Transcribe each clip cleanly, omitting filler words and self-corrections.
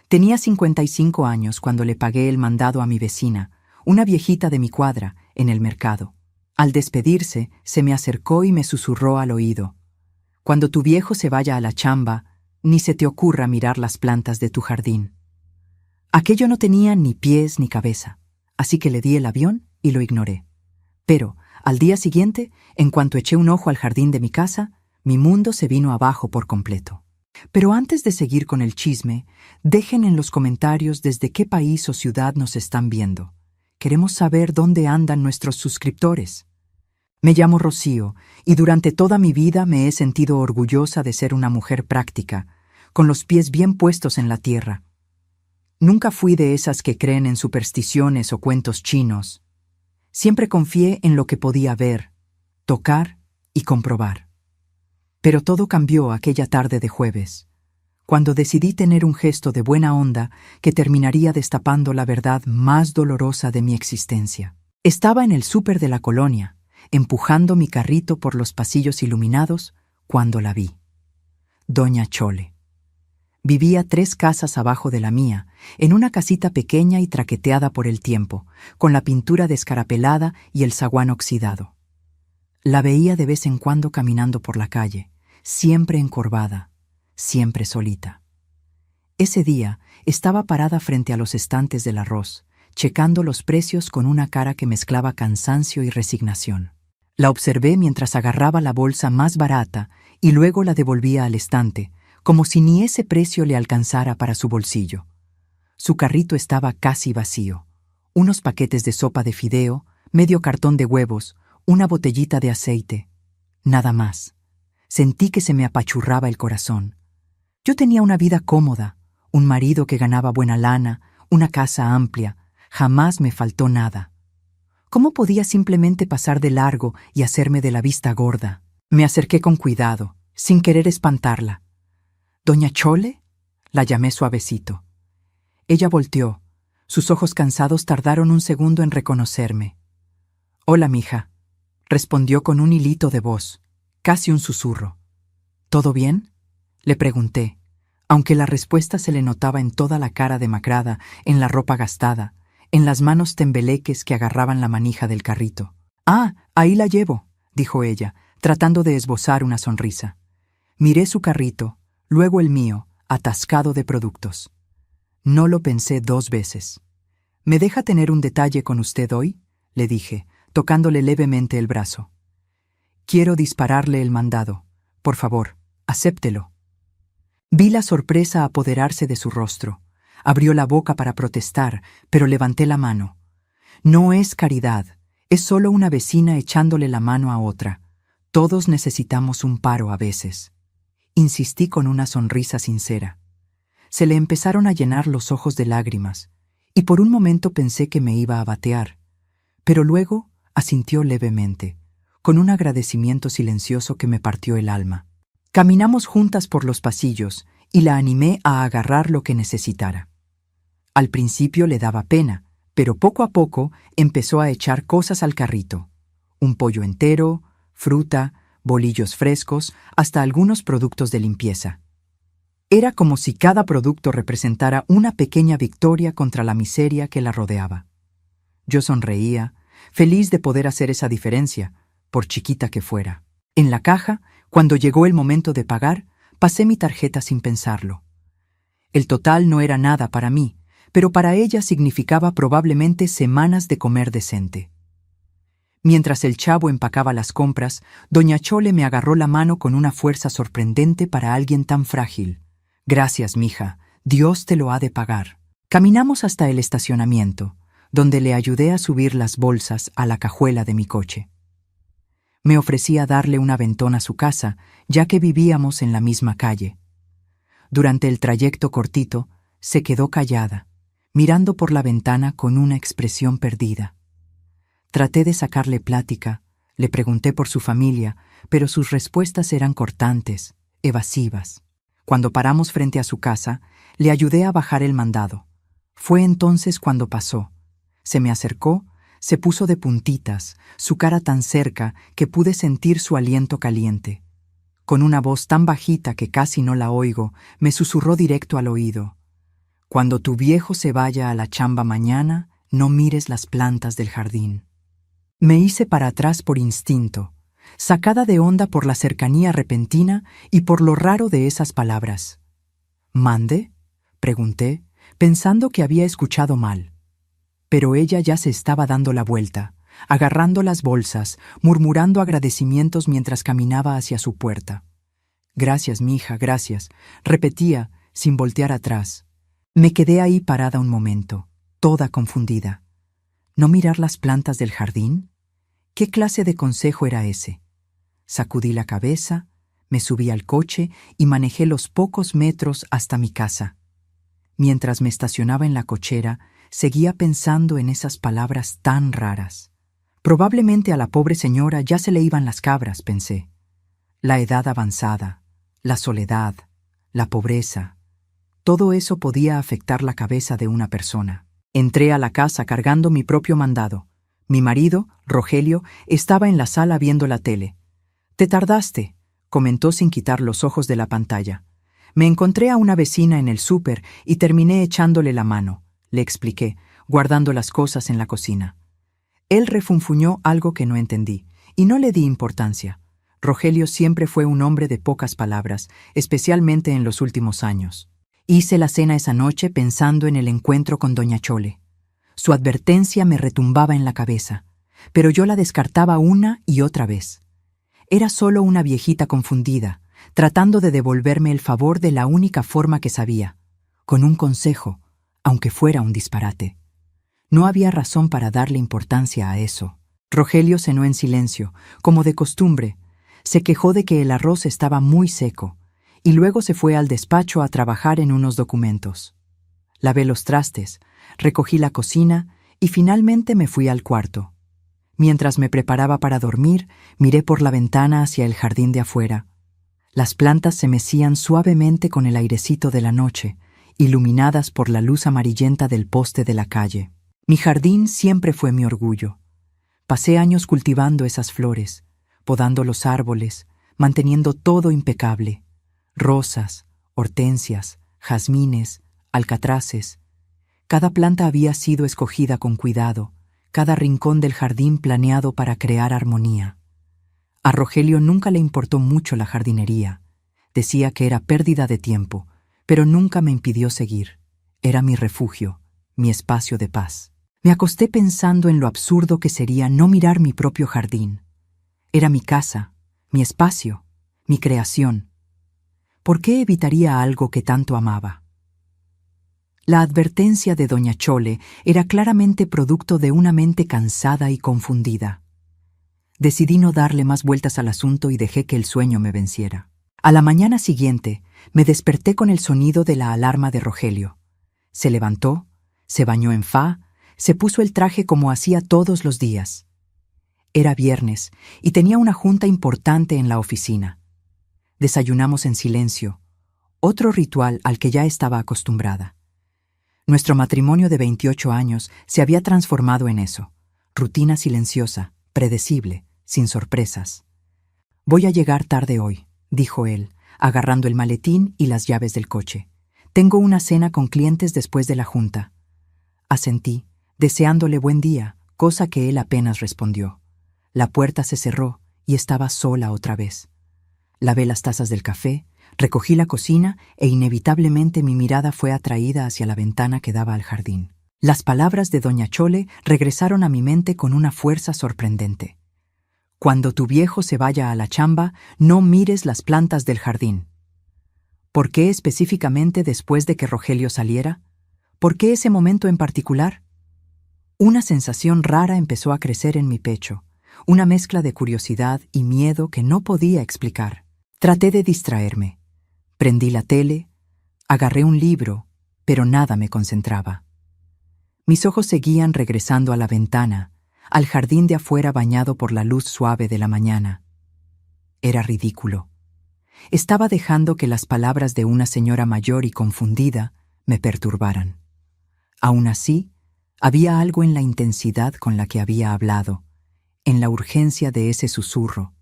Tenía 55 años cuando le pagué el mandado a mi vecina, una viejita de mi cuadra, en el mercado. Al despedirse, se me acercó y me susurró al oído: «Cuando tu viejo se vaya a la chamba, ni se te ocurra mirar las plantas de tu jardín». Aquello no tenía ni pies ni cabeza, así que le di el avión y lo ignoré. Pero, al día siguiente, en cuanto eché un ojo al jardín de mi casa, mi mundo se vino abajo por completo. Pero antes de seguir con el chisme, dejen en los comentarios desde qué país o ciudad nos están viendo. Queremos saber dónde andan nuestros suscriptores. Me llamo Rocío y durante toda mi vida me he sentido orgullosa de ser una mujer práctica, con los pies bien puestos en la tierra. Nunca fui de esas que creen en supersticiones o cuentos chinos. Siempre confié en lo que podía ver, tocar y comprobar. Pero todo cambió aquella tarde de jueves, cuando decidí tener un gesto de buena onda que terminaría destapando la verdad más dolorosa de mi existencia. Estaba en el súper de la colonia, empujando mi carrito por los pasillos iluminados, cuando la vi. Doña Chole. Vivía 3 casas abajo de la mía, en una casita pequeña y traqueteada por el tiempo, con la pintura descarapelada y el zaguán oxidado. La veía de vez en cuando caminando por la calle, siempre encorvada, siempre solita. Ese día estaba parada frente a los estantes del arroz, checando los precios con una cara que mezclaba cansancio y resignación. La observé mientras agarraba la bolsa más barata y luego la devolvía al estante, como si ni ese precio le alcanzara para su bolsillo. Su carrito estaba casi vacío. Unos paquetes de sopa de fideo, medio cartón de huevos, una botellita de aceite. Nada más. Sentí que se me apachurraba el corazón. Yo tenía una vida cómoda, un marido que ganaba buena lana, una casa amplia. Jamás me faltó nada. ¿Cómo podía simplemente pasar de largo y hacerme de la vista gorda? Me acerqué con cuidado, sin querer espantarla. «¿Doña Chole?», la llamé suavecito. Ella volteó. Sus ojos cansados tardaron un segundo en reconocerme. «Hola, mija», respondió con un hilito de voz, casi un susurro. «¿Todo bien?», le pregunté, aunque la respuesta se le notaba en toda la cara demacrada, en la ropa gastada, en las manos tembeleques que agarraban la manija del carrito. «Ah, ahí la llevo», dijo ella, tratando de esbozar una sonrisa. Miré su carrito, luego el mío, atascado de productos. No lo pensé 2 veces. «¿Me deja tener un detalle con usted hoy?», le dije, tocándole levemente el brazo. «Quiero dispararle el mandado. Por favor, acéptelo». Vi la sorpresa apoderarse de su rostro. Abrió la boca para protestar, pero levanté la mano. «No es caridad, es solo una vecina echándole la mano a otra. Todos necesitamos un paro a veces». Insistí con una sonrisa sincera. Se le empezaron a llenar los ojos de lágrimas, y por un momento pensé que me iba a batear. Pero luego asintió levemente, con un agradecimiento silencioso que me partió el alma. Caminamos juntas por los pasillos y la animé a agarrar lo que necesitara. Al principio le daba pena, pero poco a poco empezó a echar cosas al carrito. Un pollo entero, fruta, bolillos frescos, hasta algunos productos de limpieza. Era como si cada producto representara una pequeña victoria contra la miseria que la rodeaba. Yo sonreía, feliz de poder hacer esa diferencia, por chiquita que fuera. En la caja, cuando llegó el momento de pagar, pasé mi tarjeta sin pensarlo. El total no era nada para mí, pero para ella significaba probablemente semanas de comer decente. Mientras el chavo empacaba las compras, doña Chole me agarró la mano con una fuerza sorprendente para alguien tan frágil. «Gracias, mija, Dios te lo ha de pagar». Caminamos hasta el estacionamiento, donde le ayudé a subir las bolsas a la cajuela de mi coche. Me ofrecí a darle un aventón a su casa, ya que vivíamos en la misma calle. Durante el trayecto cortito, se quedó callada, mirando por la ventana con una expresión perdida. Traté de sacarle plática, le pregunté por su familia, pero sus respuestas eran cortantes, evasivas. Cuando paramos frente a su casa, le ayudé a bajar el mandado. Fue entonces cuando pasó. Se me acercó, se puso de puntitas, su cara tan cerca que pude sentir su aliento caliente. Con una voz tan bajita que casi no la oigo, me susurró directo al oído: Cuando tu viejo se vaya a la chamba mañana, no mires las plantas del jardín. Me hice para atrás por instinto, sacada de onda por la cercanía repentina y por lo raro de esas palabras. ¿Mande?, pregunté, pensando que había escuchado mal. Pero ella ya se estaba dando la vuelta, agarrando las bolsas, murmurando agradecimientos mientras caminaba hacia su puerta. «Gracias, mija, gracias», repetía, sin voltear atrás. Me quedé ahí parada un momento, toda confundida. ¿No mirar las plantas del jardín? ¿Qué clase de consejo era ese? Sacudí la cabeza, me subí al coche y manejé los pocos metros hasta mi casa. Mientras me estacionaba en la cochera, seguía pensando en esas palabras tan raras. Probablemente a la pobre señora ya se le iban las cabras, pensé. La edad avanzada, la soledad, la pobreza, todo eso podía afectar la cabeza de una persona. Entré a la casa cargando mi propio mandado. Mi marido, Rogelio, estaba en la sala viendo la tele. «Te tardaste», comentó sin quitar los ojos de la pantalla. «Me encontré a una vecina en el súper y terminé echándole la mano», le expliqué, guardando las cosas en la cocina. Él refunfuñó algo que no entendí, y no le di importancia. Rogelio siempre fue un hombre de pocas palabras, especialmente en los últimos años. Hice la cena esa noche pensando en el encuentro con doña Chole. Su advertencia me retumbaba en la cabeza, pero yo la descartaba una y otra vez. Era solo una viejita confundida, tratando de devolverme el favor de la única forma que sabía, con un consejo, aunque fuera un disparate. No había razón para darle importancia a eso. Rogelio cenó en silencio, como de costumbre. Se quejó de que el arroz estaba muy seco, y luego se fue al despacho a trabajar en unos documentos. Lavé los trastes, recogí la cocina y finalmente me fui al cuarto. Mientras me preparaba para dormir, miré por la ventana hacia el jardín de afuera. Las plantas se mecían suavemente con el airecito de la noche, iluminadas por la luz amarillenta del poste de la calle. Mi jardín siempre fue mi orgullo. Pasé años cultivando esas flores, podando los árboles, manteniendo todo impecable. Rosas, hortensias, jazmines, alcatraces. Cada planta había sido escogida con cuidado, cada rincón del jardín planeado para crear armonía. A Rogelio nunca le importó mucho la jardinería. Decía que era pérdida de tiempo, pero nunca me impidió seguir. Era mi refugio, mi espacio de paz. Me acosté pensando en lo absurdo que sería no mirar mi propio jardín. Era mi casa, mi espacio, mi creación. ¿Por qué evitaría algo que tanto amaba? La advertencia de doña Chole era claramente producto de una mente cansada y confundida. Decidí no darle más vueltas al asunto y dejé que el sueño me venciera. A la mañana siguiente, me desperté con el sonido de la alarma de Rogelio. Se levantó, se bañó en fa, se puso el traje como hacía todos los días. Era viernes y tenía una junta importante en la oficina. Desayunamos en silencio, otro ritual al que ya estaba acostumbrada. Nuestro matrimonio de 28 años se había transformado en eso, rutina silenciosa, predecible, sin sorpresas. «Voy a llegar tarde hoy», dijo él, agarrando el maletín y las llaves del coche. «Tengo una cena con clientes después de la junta». Asentí, deseándole buen día, cosa que él apenas respondió. La puerta se cerró y estaba sola otra vez. Lavé las tazas del café, recogí la cocina e inevitablemente mi mirada fue atraída hacia la ventana que daba al jardín. Las palabras de doña Chole regresaron a mi mente con una fuerza sorprendente. «Cuando tu viejo se vaya a la chamba, no mires las plantas del jardín». ¿Por qué específicamente después de que Rogelio saliera? ¿Por qué ese momento en particular? Una sensación rara empezó a crecer en mi pecho, una mezcla de curiosidad y miedo que no podía explicar. Traté de distraerme. Prendí la tele, agarré un libro, pero nada me concentraba. Mis ojos seguían regresando a la ventana, al jardín de afuera bañado por la luz suave de la mañana. Era ridículo. Estaba dejando que las palabras de una señora mayor y confundida me perturbaran. Aún así, había algo en la intensidad con la que había hablado, en la urgencia de ese susurro,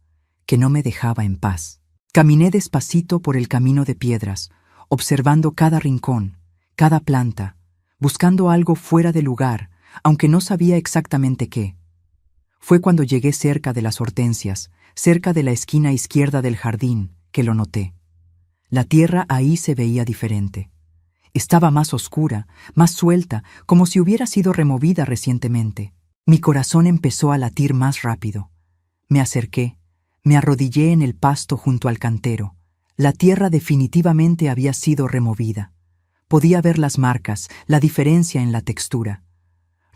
que no me dejaba en paz. Caminé despacito por el camino de piedras, observando cada rincón, cada planta, buscando algo fuera de lugar, aunque no sabía exactamente qué. Fue cuando llegué cerca de las hortensias, cerca de la esquina izquierda del jardín, que lo noté. La tierra ahí se veía diferente. Estaba más oscura, más suelta, como si hubiera sido removida recientemente. Mi corazón empezó a latir más rápido. Me acerqué, me arrodillé en el pasto junto al cantero. La tierra definitivamente había sido removida. Podía ver las marcas, la diferencia en la textura.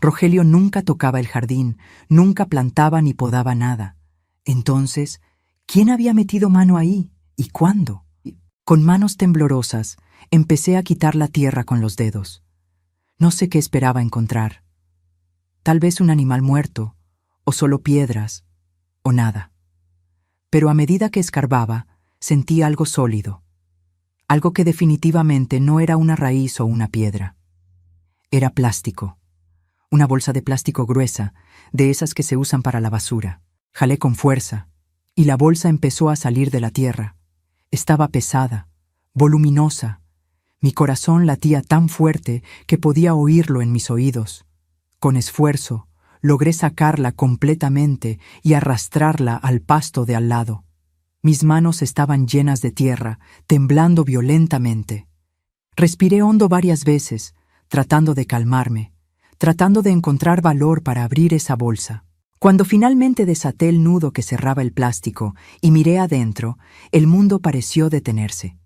Rogelio nunca tocaba el jardín, nunca plantaba ni podaba nada. Entonces, ¿quién había metido mano ahí? ¿Y cuándo? Con manos temblorosas, empecé a quitar la tierra con los dedos. No sé qué esperaba encontrar. Tal vez un animal muerto, o solo piedras, o nada. Pero a medida que escarbaba, sentí algo sólido. Algo que definitivamente no era una raíz o una piedra. Era plástico. Una bolsa de plástico gruesa, de esas que se usan para la basura. Jalé con fuerza, y la bolsa empezó a salir de la tierra. Estaba pesada, voluminosa. Mi corazón latía tan fuerte que podía oírlo en mis oídos. Con esfuerzo, logré sacarla completamente y arrastrarla al pasto de al lado. Mis manos estaban llenas de tierra, temblando violentamente. Respiré hondo varias veces, tratando de calmarme, tratando de encontrar valor para abrir esa bolsa. Cuando finalmente desaté el nudo que cerraba el plástico y miré adentro, el mundo pareció detenerse.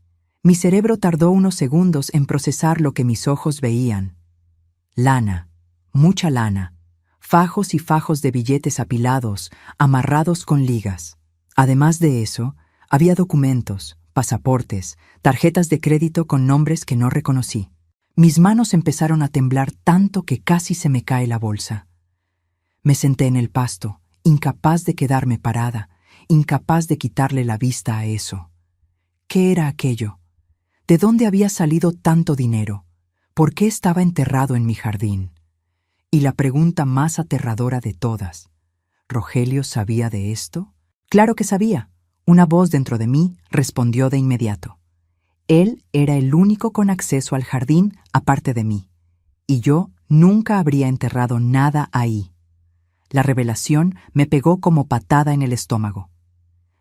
Mi cerebro tardó unos segundos en procesar lo que mis ojos veían. Lana, mucha lana, fajos y fajos de billetes apilados, amarrados con ligas. Además de eso, había documentos, pasaportes, tarjetas de crédito con nombres que no reconocí. Mis manos empezaron a temblar tanto que casi se me cae la bolsa. Me senté en el pasto, incapaz de quedarme parada, incapaz de quitarle la vista a eso. ¿Qué era aquello? ¿De dónde había salido tanto dinero? ¿Por qué estaba enterrado en mi jardín? Y la pregunta más aterradora de todas, ¿Rogelio sabía de esto? Claro que sabía. Una voz dentro de mí respondió de inmediato. Él era el único con acceso al jardín aparte de mí, y yo nunca habría enterrado nada ahí. La revelación me pegó como patada en el estómago.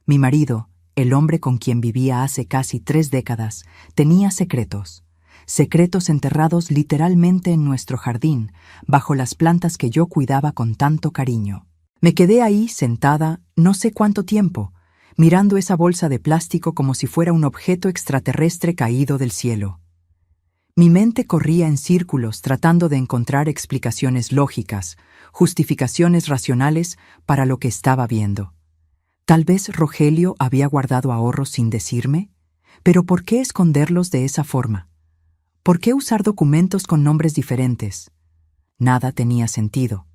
Mi marido, el hombre con quien vivía hace casi 3 décadas, tenía secretos. Secretos enterrados literalmente en nuestro jardín, bajo las plantas que yo cuidaba con tanto cariño. Me quedé ahí sentada no sé cuánto tiempo, mirando esa bolsa de plástico como si fuera un objeto extraterrestre caído del cielo. Mi mente corría en círculos tratando de encontrar explicaciones lógicas, justificaciones racionales para lo que estaba viendo. Tal vez Rogelio había guardado ahorros sin decirme, pero ¿por qué esconderlos de esa forma? ¿Por qué usar documentos con nombres diferentes? Nada tenía sentido,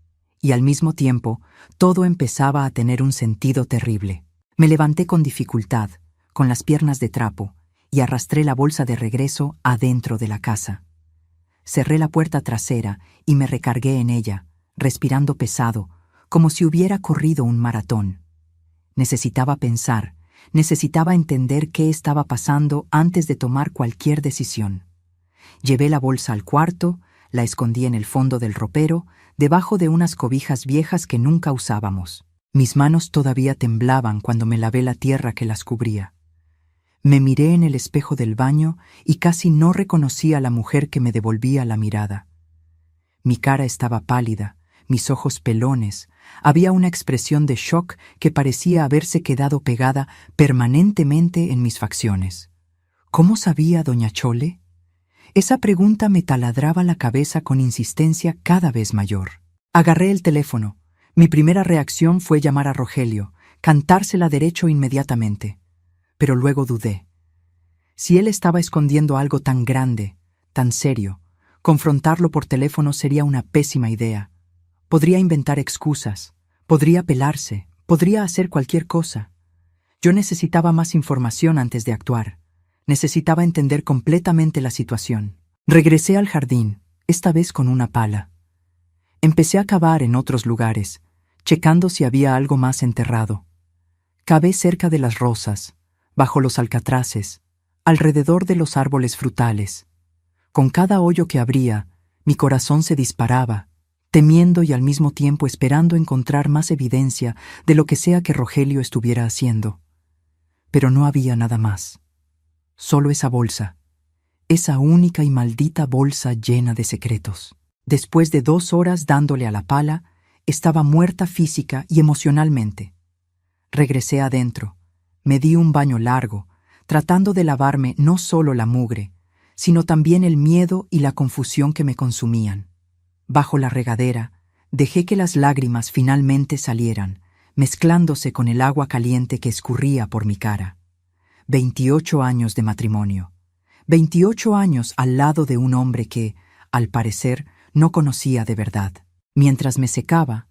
y al mismo tiempo todo empezaba a tener un sentido terrible. Me levanté con dificultad, con las piernas de trapo, y arrastré la bolsa de regreso adentro de la casa. Cerré la puerta trasera y me recargué en ella, respirando pesado, como si hubiera corrido un maratón. Necesitaba pensar, necesitaba entender qué estaba pasando antes de tomar cualquier decisión. Llevé la bolsa al cuarto, la escondí en el fondo del ropero, debajo de unas cobijas viejas que nunca usábamos. Mis manos todavía temblaban cuando me lavé la tierra que las cubría. Me miré en el espejo del baño y casi no reconocí a la mujer que me devolvía la mirada. Mi cara estaba pálida, mis ojos pelones, había una expresión de shock que parecía haberse quedado pegada permanentemente en mis facciones. ¿Cómo sabía doña Chole? Esa pregunta me taladraba la cabeza con insistencia cada vez mayor. Agarré el teléfono. Mi primera reacción fue llamar a Rogelio, cantársela derecho inmediatamente. Pero luego dudé. Si él estaba escondiendo algo tan grande, tan serio, confrontarlo por teléfono sería una pésima idea. Podría inventar excusas, podría pelarse, podría hacer cualquier cosa. Yo necesitaba más información antes de actuar. Necesitaba entender completamente la situación. Regresé al jardín, esta vez con una pala. Empecé a cavar en otros lugares, checando si había algo más enterrado. Cavé cerca de las rosas, bajo los alcatraces, alrededor de los árboles frutales. Con cada hoyo que abría, mi corazón se disparaba, temiendo y al mismo tiempo esperando encontrar más evidencia de lo que sea que Rogelio estuviera haciendo. Pero no había nada más. Solo esa bolsa, esa única y maldita bolsa llena de secretos. Después de 2 horas dándole a la pala, estaba muerta física y emocionalmente. Regresé adentro, me di un baño largo, tratando de lavarme no solo la mugre, sino también el miedo y la confusión que me consumían. Bajo la regadera, dejé que las lágrimas finalmente salieran, mezclándose con el agua caliente que escurría por mi cara. 28 años de matrimonio. 28 años al lado de un hombre que, al parecer, no conocía de verdad. Mientras me secaba,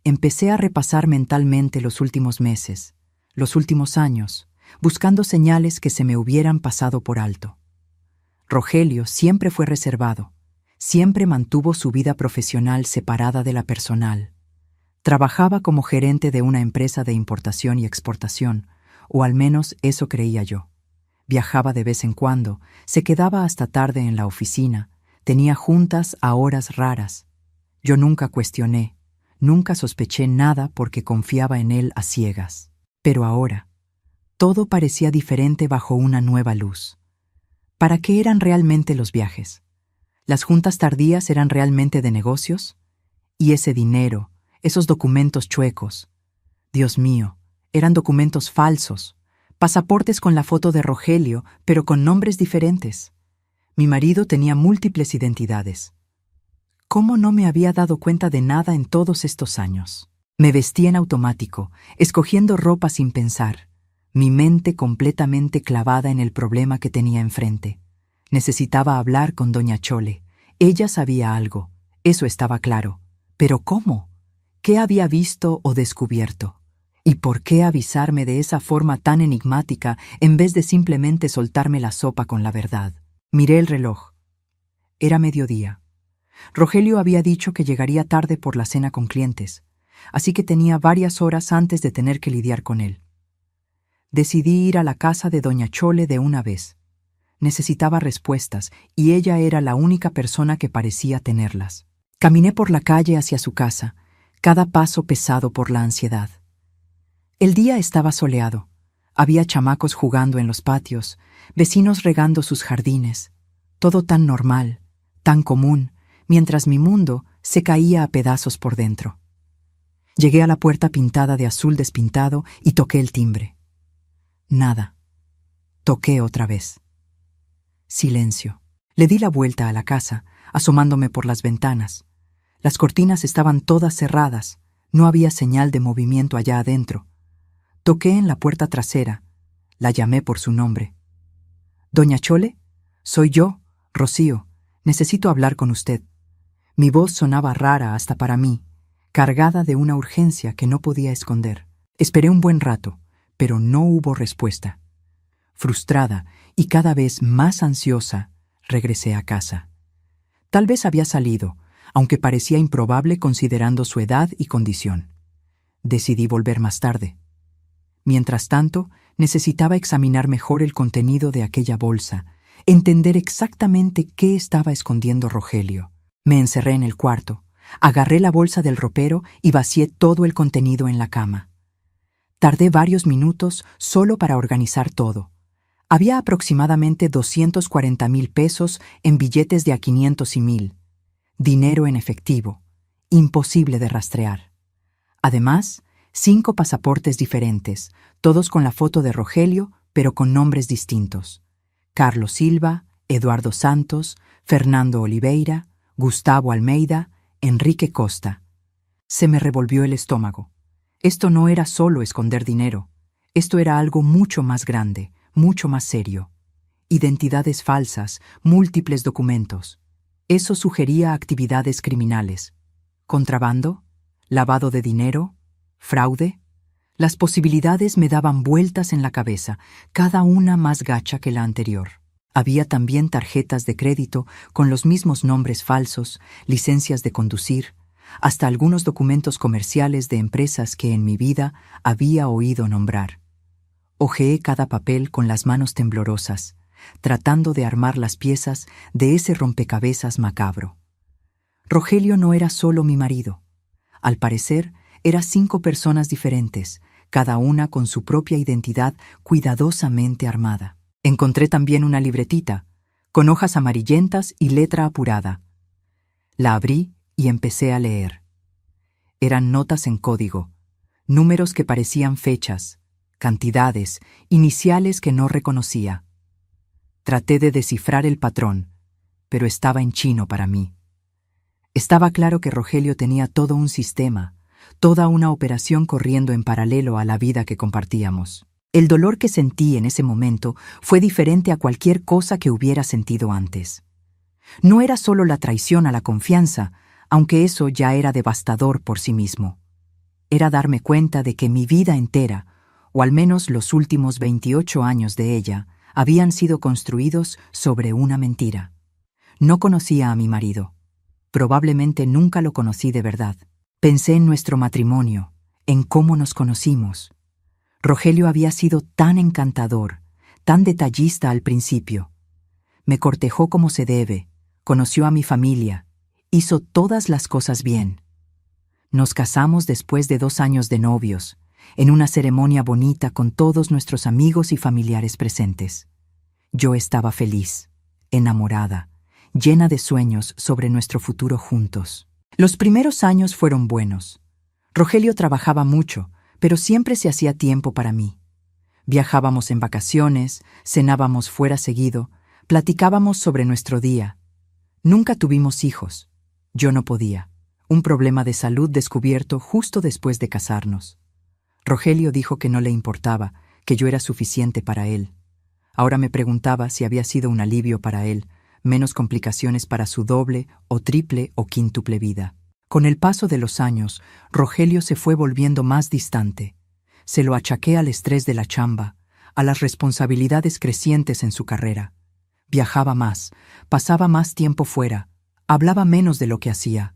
empecé a repasar mentalmente los últimos meses, los últimos años, buscando señales que se me hubieran pasado por alto. Rogelio siempre fue reservado, siempre mantuvo su vida profesional separada de la personal. Trabajaba como gerente de una empresa de importación y exportación, o al menos eso creía yo. Viajaba de vez en cuando, se quedaba hasta tarde en la oficina, tenía juntas a horas raras. Yo nunca cuestioné, nunca sospeché nada porque confiaba en él a ciegas. Pero ahora, todo parecía diferente bajo una nueva luz. ¿Para qué eran realmente los viajes? ¿Las juntas tardías eran realmente de negocios? ¿Y ese dinero, esos documentos chuecos? Dios mío, eran documentos falsos, pasaportes con la foto de Rogelio, pero con nombres diferentes. Mi marido tenía múltiples identidades. ¿Cómo no me había dado cuenta de nada en todos estos años? Me vestí en automático, escogiendo ropa sin pensar, mi mente completamente clavada en el problema que tenía enfrente. Necesitaba hablar con doña Chole. Ella sabía algo, eso estaba claro. ¿Pero cómo? ¿Qué había visto o descubierto? ¿Y por qué avisarme de esa forma tan enigmática en vez de simplemente soltarme la sopa con la verdad? Miré el reloj. Era mediodía. Rogelio había dicho que llegaría tarde por la cena con clientes, así que tenía varias horas antes de tener que lidiar con él. Decidí ir a la casa de doña Chole de una vez. Necesitaba respuestas y ella era la única persona que parecía tenerlas. Caminé por la calle hacia su casa, cada paso pesado por la ansiedad. El día estaba soleado. Había chamacos jugando en los patios, vecinos regando sus jardines. Todo tan normal, tan común, mientras mi mundo se caía a pedazos por dentro. Llegué a la puerta pintada de azul despintado y toqué el timbre. Nada. Toqué otra vez. Silencio. Le di la vuelta a la casa, asomándome por las ventanas. Las cortinas estaban todas cerradas, no había señal de movimiento allá adentro. Toqué en la puerta trasera, la llamé por su nombre. «¿Doña Chole? Soy yo, Rocío. Necesito hablar con usted». Mi voz sonaba rara hasta para mí, cargada de una urgencia que no podía esconder. Esperé un buen rato, pero no hubo respuesta. Frustrada y cada vez más ansiosa, regresé a casa. Tal vez había salido, aunque parecía improbable considerando su edad y condición. Decidí volver más tarde. Mientras tanto, necesitaba examinar mejor el contenido de aquella bolsa, entender exactamente qué estaba escondiendo Rogelio. Me encerré en el cuarto, agarré la bolsa del ropero y vacié todo el contenido en la cama. Tardé varios minutos solo para organizar todo. Había aproximadamente 240,000 pesos en billetes de a 500 y 1,000. Dinero en efectivo, imposible de rastrear. Además, 5 pasaportes diferentes, todos con la foto de Rogelio, pero con nombres distintos. Carlos Silva, Eduardo Santos, Fernando Oliveira, Gustavo Almeida, Enrique Costa. Se me revolvió el estómago. Esto no era solo esconder dinero. Esto era algo mucho más grande, mucho más serio. Identidades falsas, múltiples documentos. Eso sugería actividades criminales. ¿Contrabando? ¿Lavado de dinero? ¿Fraude? Las posibilidades me daban vueltas en la cabeza, cada una más gacha que la anterior. Había también tarjetas de crédito con los mismos nombres falsos, licencias de conducir, hasta algunos documentos comerciales de empresas que en mi vida había oído nombrar. Hojeé cada papel con las manos temblorosas, tratando de armar las piezas de ese rompecabezas macabro. Rogelio no era solo mi marido. Al parecer, eran 5 personas diferentes, cada una con su propia identidad cuidadosamente armada. Encontré también una libretita, con hojas amarillentas y letra apurada. La abrí y empecé a leer. Eran notas en código, números que parecían fechas, cantidades, iniciales que no reconocía. Traté de descifrar el patrón, pero estaba en chino para mí. Estaba claro que Rogelio tenía todo un sistema, toda una operación corriendo en paralelo a la vida que compartíamos. El dolor que sentí en ese momento fue diferente a cualquier cosa que hubiera sentido antes. No era solo la traición a la confianza, aunque eso ya era devastador por sí mismo. Era darme cuenta de que mi vida entera, o al menos los últimos 28 años de ella, habían sido construidos sobre una mentira. No conocía a mi marido. Probablemente nunca lo conocí de verdad. Pensé en nuestro matrimonio, en cómo nos conocimos. Rogelio había sido tan encantador, tan detallista al principio. Me cortejó como se debe, conoció a mi familia, hizo todas las cosas bien. Nos casamos después de 2 años de novios, en una ceremonia bonita con todos nuestros amigos y familiares presentes. Yo estaba feliz, enamorada, llena de sueños sobre nuestro futuro juntos. Los primeros años fueron buenos. Rogelio trabajaba mucho, pero siempre se hacía tiempo para mí. Viajábamos en vacaciones, cenábamos fuera seguido, platicábamos sobre nuestro día. Nunca tuvimos hijos. Yo no podía. Un problema de salud descubierto justo después de casarnos. Rogelio dijo que no le importaba, que yo era suficiente para él. Ahora me preguntaba si había sido un alivio para él, menos complicaciones para su doble o triple o quíntuple vida. Con el paso de los años, Rogelio se fue volviendo más distante. Se lo achaqué al estrés de la chamba, a las responsabilidades crecientes en su carrera. Viajaba más, pasaba más tiempo fuera, hablaba menos de lo que hacía.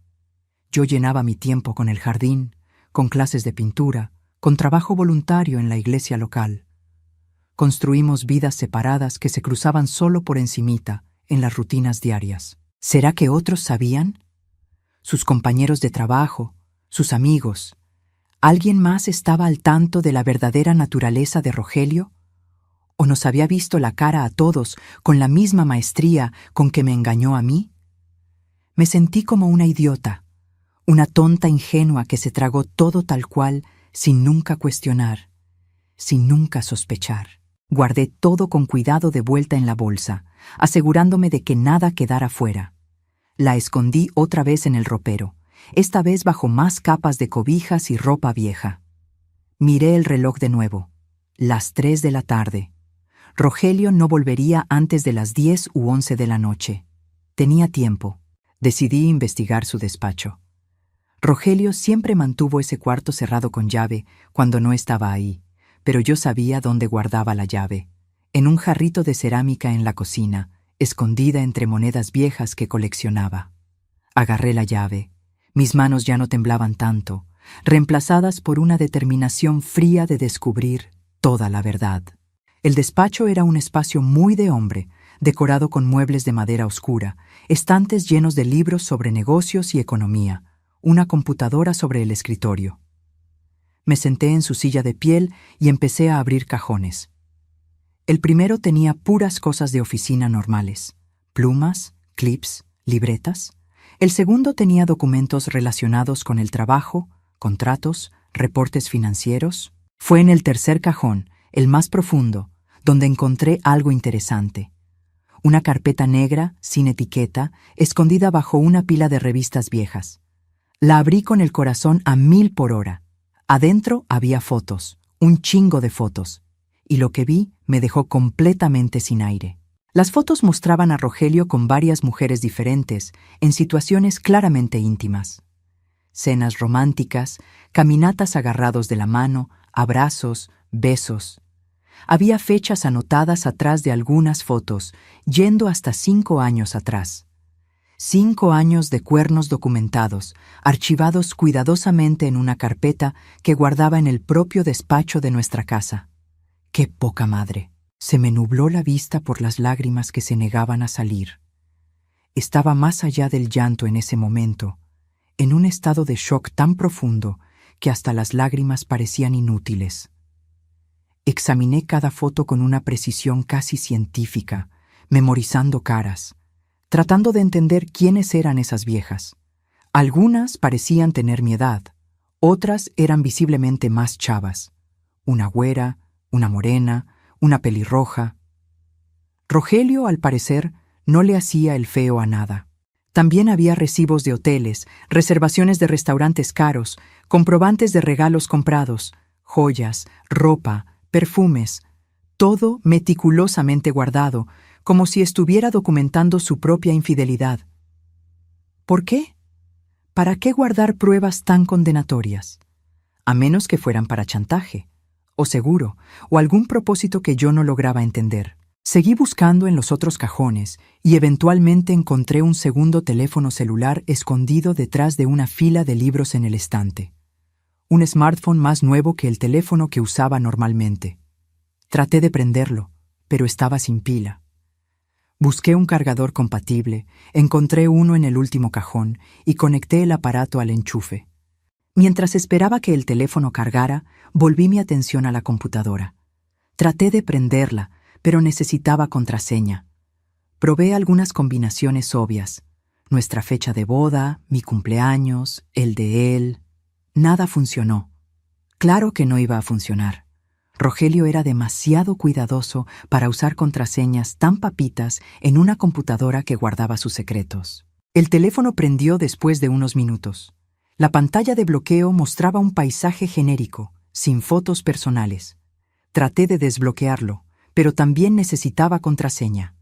Yo llenaba mi tiempo con el jardín, con clases de pintura, con trabajo voluntario en la iglesia local. Construimos vidas separadas que se cruzaban solo por encimita, en las rutinas diarias. ¿Será que otros sabían? Sus compañeros de trabajo, sus amigos. ¿Alguien más estaba al tanto de la verdadera naturaleza de Rogelio? ¿O nos había visto la cara a todos con la misma maestría con que me engañó a mí? Me sentí como una idiota, una tonta ingenua que se tragó todo tal cual sin nunca cuestionar, sin nunca sospechar. Guardé todo con cuidado de vuelta en la bolsa, asegurándome de que nada quedara fuera. La escondí otra vez en el ropero, esta vez bajo más capas de cobijas y ropa vieja. Miré el reloj de nuevo. Las 3 de la tarde. Rogelio no volvería antes de las 10 u 11 de la noche. Tenía tiempo. Decidí investigar su despacho. Rogelio siempre mantuvo ese cuarto cerrado con llave cuando no estaba ahí, pero yo sabía dónde guardaba la llave. En un jarrito de cerámica en la cocina, escondida entre monedas viejas que coleccionaba. Agarré la llave. Mis manos ya no temblaban tanto, reemplazadas por una determinación fría de descubrir toda la verdad. El despacho era un espacio muy de hombre, decorado con muebles de madera oscura, estantes llenos de libros sobre negocios y economía, una computadora sobre el escritorio. Me senté en su silla de piel y empecé a abrir cajones. El primero tenía puras cosas de oficina normales, plumas, clips, libretas. El segundo tenía documentos relacionados con el trabajo, contratos, reportes financieros. Fue en el tercer cajón, el más profundo, donde encontré algo interesante. Una carpeta negra, sin etiqueta, escondida bajo una pila de revistas viejas. La abrí con el corazón a 1000 por hora. Adentro había fotos, un chingo de fotos, y lo que vi me dejó completamente sin aire. Las fotos mostraban a Rogelio con varias mujeres diferentes, en situaciones claramente íntimas. Cenas románticas, caminatas agarrados de la mano, abrazos, besos. Había fechas anotadas atrás de algunas fotos, yendo hasta 5 años atrás. 5 años de cuernos documentados, archivados cuidadosamente en una carpeta que guardaba en el propio despacho de nuestra casa. ¡Qué poca madre! Se me nubló la vista por las lágrimas que se negaban a salir. Estaba más allá del llanto en ese momento, en un estado de shock tan profundo que hasta las lágrimas parecían inútiles. Examiné cada foto con una precisión casi científica, memorizando caras, tratando de entender quiénes eran esas viejas. Algunas parecían tener mi edad, otras eran visiblemente más chavas. Una güera, una morena, una pelirroja. Rogelio, al parecer, no le hacía el feo a nada. También había recibos de hoteles, reservaciones de restaurantes caros, comprobantes de regalos comprados, joyas, ropa, perfumes, todo meticulosamente guardado, como si estuviera documentando su propia infidelidad. ¿Por qué? ¿Para qué guardar pruebas tan condenatorias? A menos que fueran para chantaje, o seguro, o algún propósito que yo no lograba entender. Seguí buscando en los otros cajones y eventualmente encontré un segundo teléfono celular escondido detrás de una fila de libros en el estante. Un smartphone más nuevo que el teléfono que usaba normalmente. Traté de prenderlo, pero estaba sin pila. Busqué un cargador compatible, encontré uno en el último cajón y conecté el aparato al enchufe. Mientras esperaba que el teléfono cargara, volví mi atención a la computadora. Traté de prenderla, pero necesitaba contraseña. Probé algunas combinaciones obvias. Nuestra fecha de boda, mi cumpleaños, el de él. Nada funcionó. Claro que no iba a funcionar. Rogelio era demasiado cuidadoso para usar contraseñas tan papitas en una computadora que guardaba sus secretos. El teléfono prendió después de unos minutos. La pantalla de bloqueo mostraba un paisaje genérico, sin fotos personales. Traté de desbloquearlo, pero también necesitaba contraseña.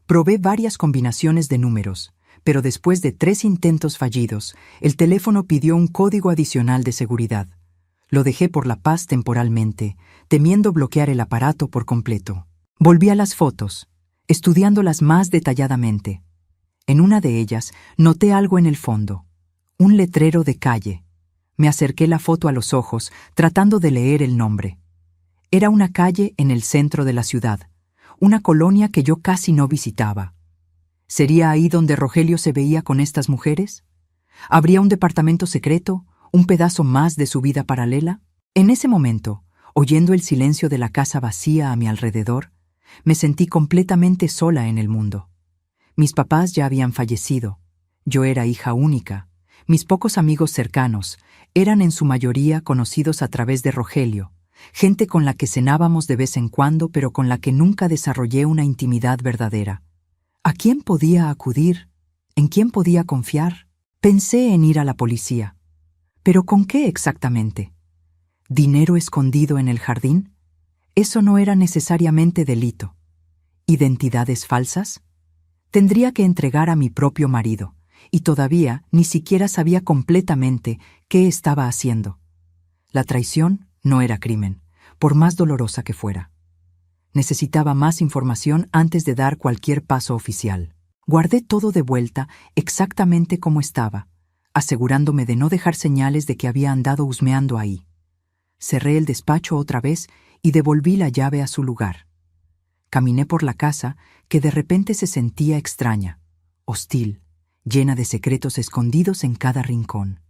Probé varias combinaciones de números, pero después de 3 intentos fallidos, el teléfono pidió un código adicional de seguridad. Lo dejé por la paz temporalmente, temiendo bloquear el aparato por completo. Volví a las fotos, estudiándolas más detalladamente. En una de ellas noté algo en el fondo, un letrero de calle. Me acerqué la foto a los ojos, tratando de leer el nombre. Era una calle en el centro de la ciudad, una colonia que yo casi no visitaba. ¿Sería ahí donde Rogelio se veía con estas mujeres? ¿Habría un departamento secreto, un pedazo más de su vida paralela? En ese momento, oyendo el silencio de la casa vacía a mi alrededor, me sentí completamente sola en el mundo. Mis papás ya habían fallecido. Yo era hija única. Mis pocos amigos cercanos eran en su mayoría conocidos a través de Rogelio, gente con la que cenábamos de vez en cuando, pero con la que nunca desarrollé una intimidad verdadera. ¿A quién podía acudir? ¿En quién podía confiar? Pensé en ir a la policía. ¿Pero con qué exactamente? ¿Dinero escondido en el jardín? Eso no era necesariamente delito. ¿Identidades falsas? Tendría que entregar a mi propio marido, y todavía ni siquiera sabía completamente qué estaba haciendo. La traición no era crimen, por más dolorosa que fuera. Necesitaba más información antes de dar cualquier paso oficial. Guardé todo de vuelta exactamente como estaba, asegurándome de no dejar señales de que había andado husmeando ahí. Cerré el despacho otra vez y devolví la llave a su lugar. Caminé por la casa, que de repente se sentía extraña, hostil, llena de secretos escondidos en cada rincón.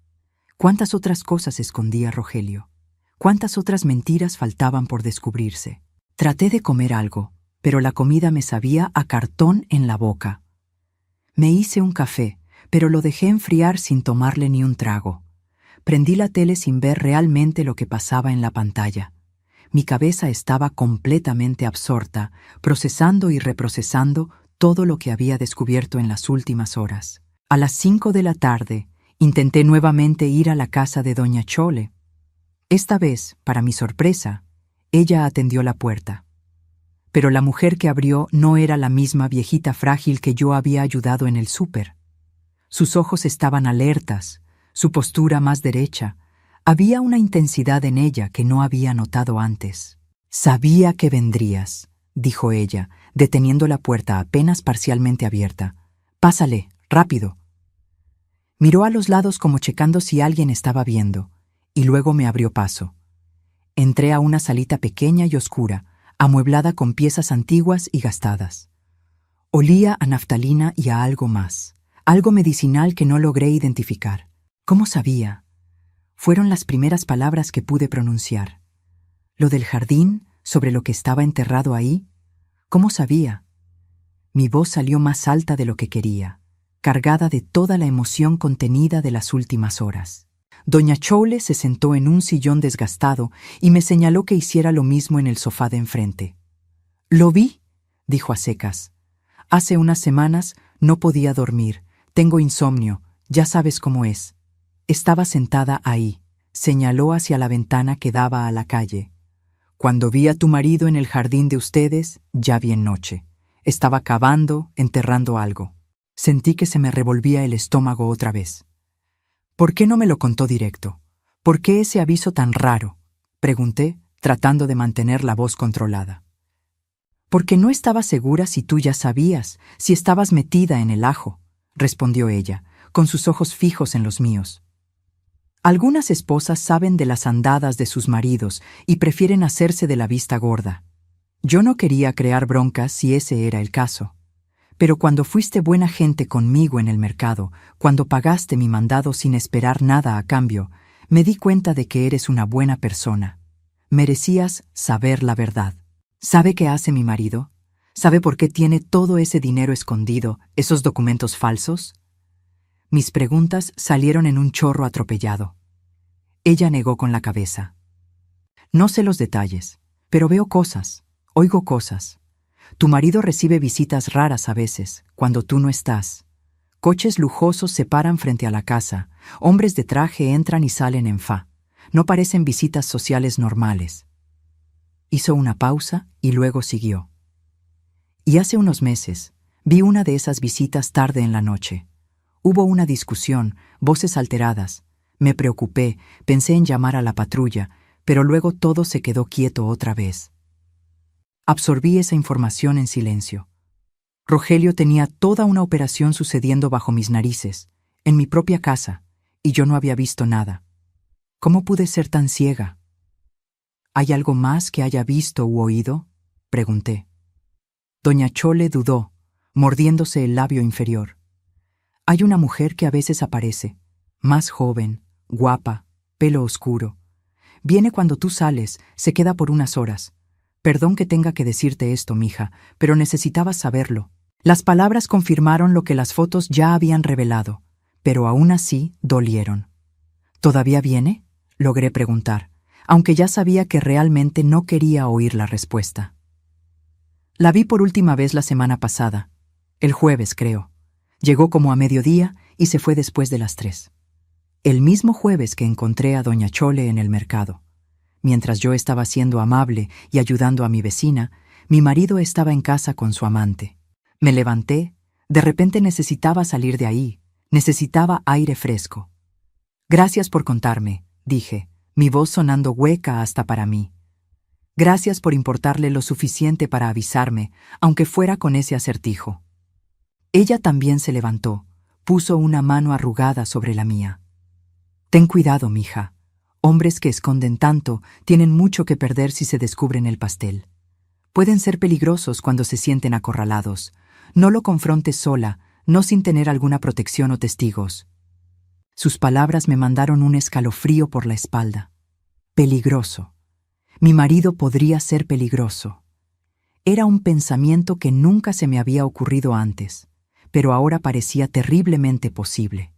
¿Cuántas otras cosas escondía Rogelio? ¿Cuántas otras mentiras faltaban por descubrirse? Traté de comer algo, pero la comida me sabía a cartón en la boca. Me hice un café, pero lo dejé enfriar sin tomarle ni un trago. Prendí la tele sin ver realmente lo que pasaba en la pantalla. Mi cabeza estaba completamente absorta, procesando y reprocesando todo lo que había descubierto en las últimas horas. A las 5 de la tarde, intenté nuevamente ir a la casa de doña Chole. Esta vez, para mi sorpresa, ella atendió la puerta. Pero la mujer que abrió no era la misma viejita frágil que yo había ayudado en el súper. Sus ojos estaban alertas, su postura más derecha. Había una intensidad en ella que no había notado antes. «Sabía que vendrías», dijo ella, deteniendo la puerta apenas parcialmente abierta. «Pásale, rápido». Miró a los lados como checando si alguien estaba viendo, y luego me abrió paso. Entré a una salita pequeña y oscura, amueblada con piezas antiguas y gastadas. Olía a naftalina y a algo más, algo medicinal que no logré identificar. ¿Cómo sabía? Fueron las primeras palabras que pude pronunciar. ¿Lo del jardín, sobre lo que estaba enterrado ahí? ¿Cómo sabía? Mi voz salió más alta de lo que quería, cargada de toda la emoción contenida de las últimas horas. Doña Chole se sentó en un sillón desgastado y me señaló que hiciera lo mismo en el sofá de enfrente. «Lo vi», dijo a secas. «Hace unas semanas no podía dormir. Tengo insomnio, ya sabes cómo es». Estaba sentada ahí, señaló hacia la ventana que daba a la calle. «Cuando vi a tu marido en el jardín de ustedes, ya bien noche. Estaba cavando, enterrando algo. Sentí que se me revolvía el estómago otra vez». «¿Por qué no me lo contó directo? ¿Por qué ese aviso tan raro?», pregunté, tratando de mantener la voz controlada. «Porque no estaba segura si tú ya sabías, si estabas metida en el ajo», respondió ella, con sus ojos fijos en los míos. «Algunas esposas saben de las andadas de sus maridos y prefieren hacerse de la vista gorda. Yo no quería crear broncas si ese era el caso. Pero cuando fuiste buena gente conmigo en el mercado, cuando pagaste mi mandado sin esperar nada a cambio, me di cuenta de que eres una buena persona. Merecías saber la verdad. ¿Sabe qué hace mi marido? ¿Sabe por qué tiene todo ese dinero escondido, esos documentos falsos?» Mis preguntas salieron en un chorro atropellado. Ella negó con la cabeza. «No sé los detalles, pero veo cosas, oigo cosas. Tu marido recibe visitas raras a veces, cuando tú no estás. Coches lujosos se paran frente a la casa, hombres de traje entran y salen en fa. No parecen visitas sociales normales». Hizo una pausa y luego siguió. «Y hace unos meses, vi una de esas visitas tarde en la noche. Hubo una discusión, voces alteradas. Me preocupé, pensé en llamar a la patrulla, pero luego todo se quedó quieto otra vez. Absorbí esa información en silencio. Rogelio tenía toda una operación sucediendo bajo mis narices, en mi propia casa, y yo no había visto nada. ¿Cómo pude ser tan ciega?» «¿Hay algo más que haya visto u oído?», pregunté. Doña Chole dudó, mordiéndose el labio inferior. «Hay una mujer que a veces aparece, más joven, guapa, pelo oscuro. Viene cuando tú sales, se queda por unas horas. Perdón que tenga que decirte esto, mija, pero necesitabas saberlo». Las palabras confirmaron lo que las fotos ya habían revelado, pero aún así dolieron. «¿Todavía viene?», logré preguntar, aunque ya sabía que realmente no quería oír la respuesta. «La vi por última vez la semana pasada, el jueves creo. Llegó como a mediodía y se fue después de las 3. El mismo jueves que encontré a doña Chole en el mercado. Mientras yo estaba siendo amable y ayudando a mi vecina, mi marido estaba en casa con su amante. Me levanté, de repente necesitaba salir de ahí, necesitaba aire fresco. «Gracias por contarme», dije, mi voz sonando hueca hasta para mí. «Gracias por importarle lo suficiente para avisarme, aunque fuera con ese acertijo». Ella también se levantó, puso una mano arrugada sobre la mía. «Ten cuidado, mija. Hombres que esconden tanto tienen mucho que perder si se descubren el pastel. Pueden ser peligrosos cuando se sienten acorralados. No lo confrontes sola, no sin tener alguna protección o testigos». Sus palabras me mandaron un escalofrío por la espalda. Peligroso. Mi marido podría ser peligroso. Era un pensamiento que nunca se me había ocurrido antes, pero ahora parecía terriblemente posible.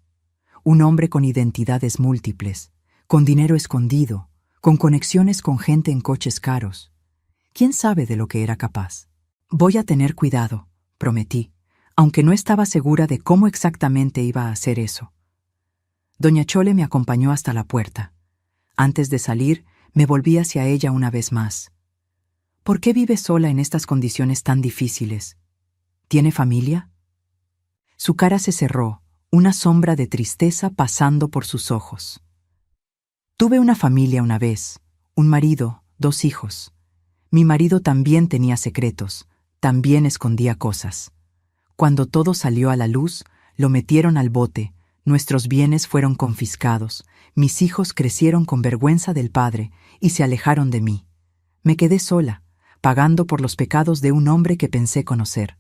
Un hombre con identidades múltiples, con dinero escondido, con conexiones con gente en coches caros. ¿Quién sabe de lo que era capaz? «Voy a tener cuidado», prometí, aunque no estaba segura de cómo exactamente iba a hacer eso. Doña Chole me acompañó hasta la puerta. Antes de salir, me volví hacia ella una vez más. «¿Por qué vive sola en estas condiciones tan difíciles? ¿Tiene familia?». Su cara se cerró, una sombra de tristeza pasando por sus ojos. «Tuve una familia una vez, un marido, 2 hijos. Mi marido también tenía secretos, también escondía cosas. Cuando todo salió a la luz, lo metieron al bote, nuestros bienes fueron confiscados, mis hijos crecieron con vergüenza del padre y se alejaron de mí. Me quedé sola, pagando por los pecados de un hombre que pensé conocer.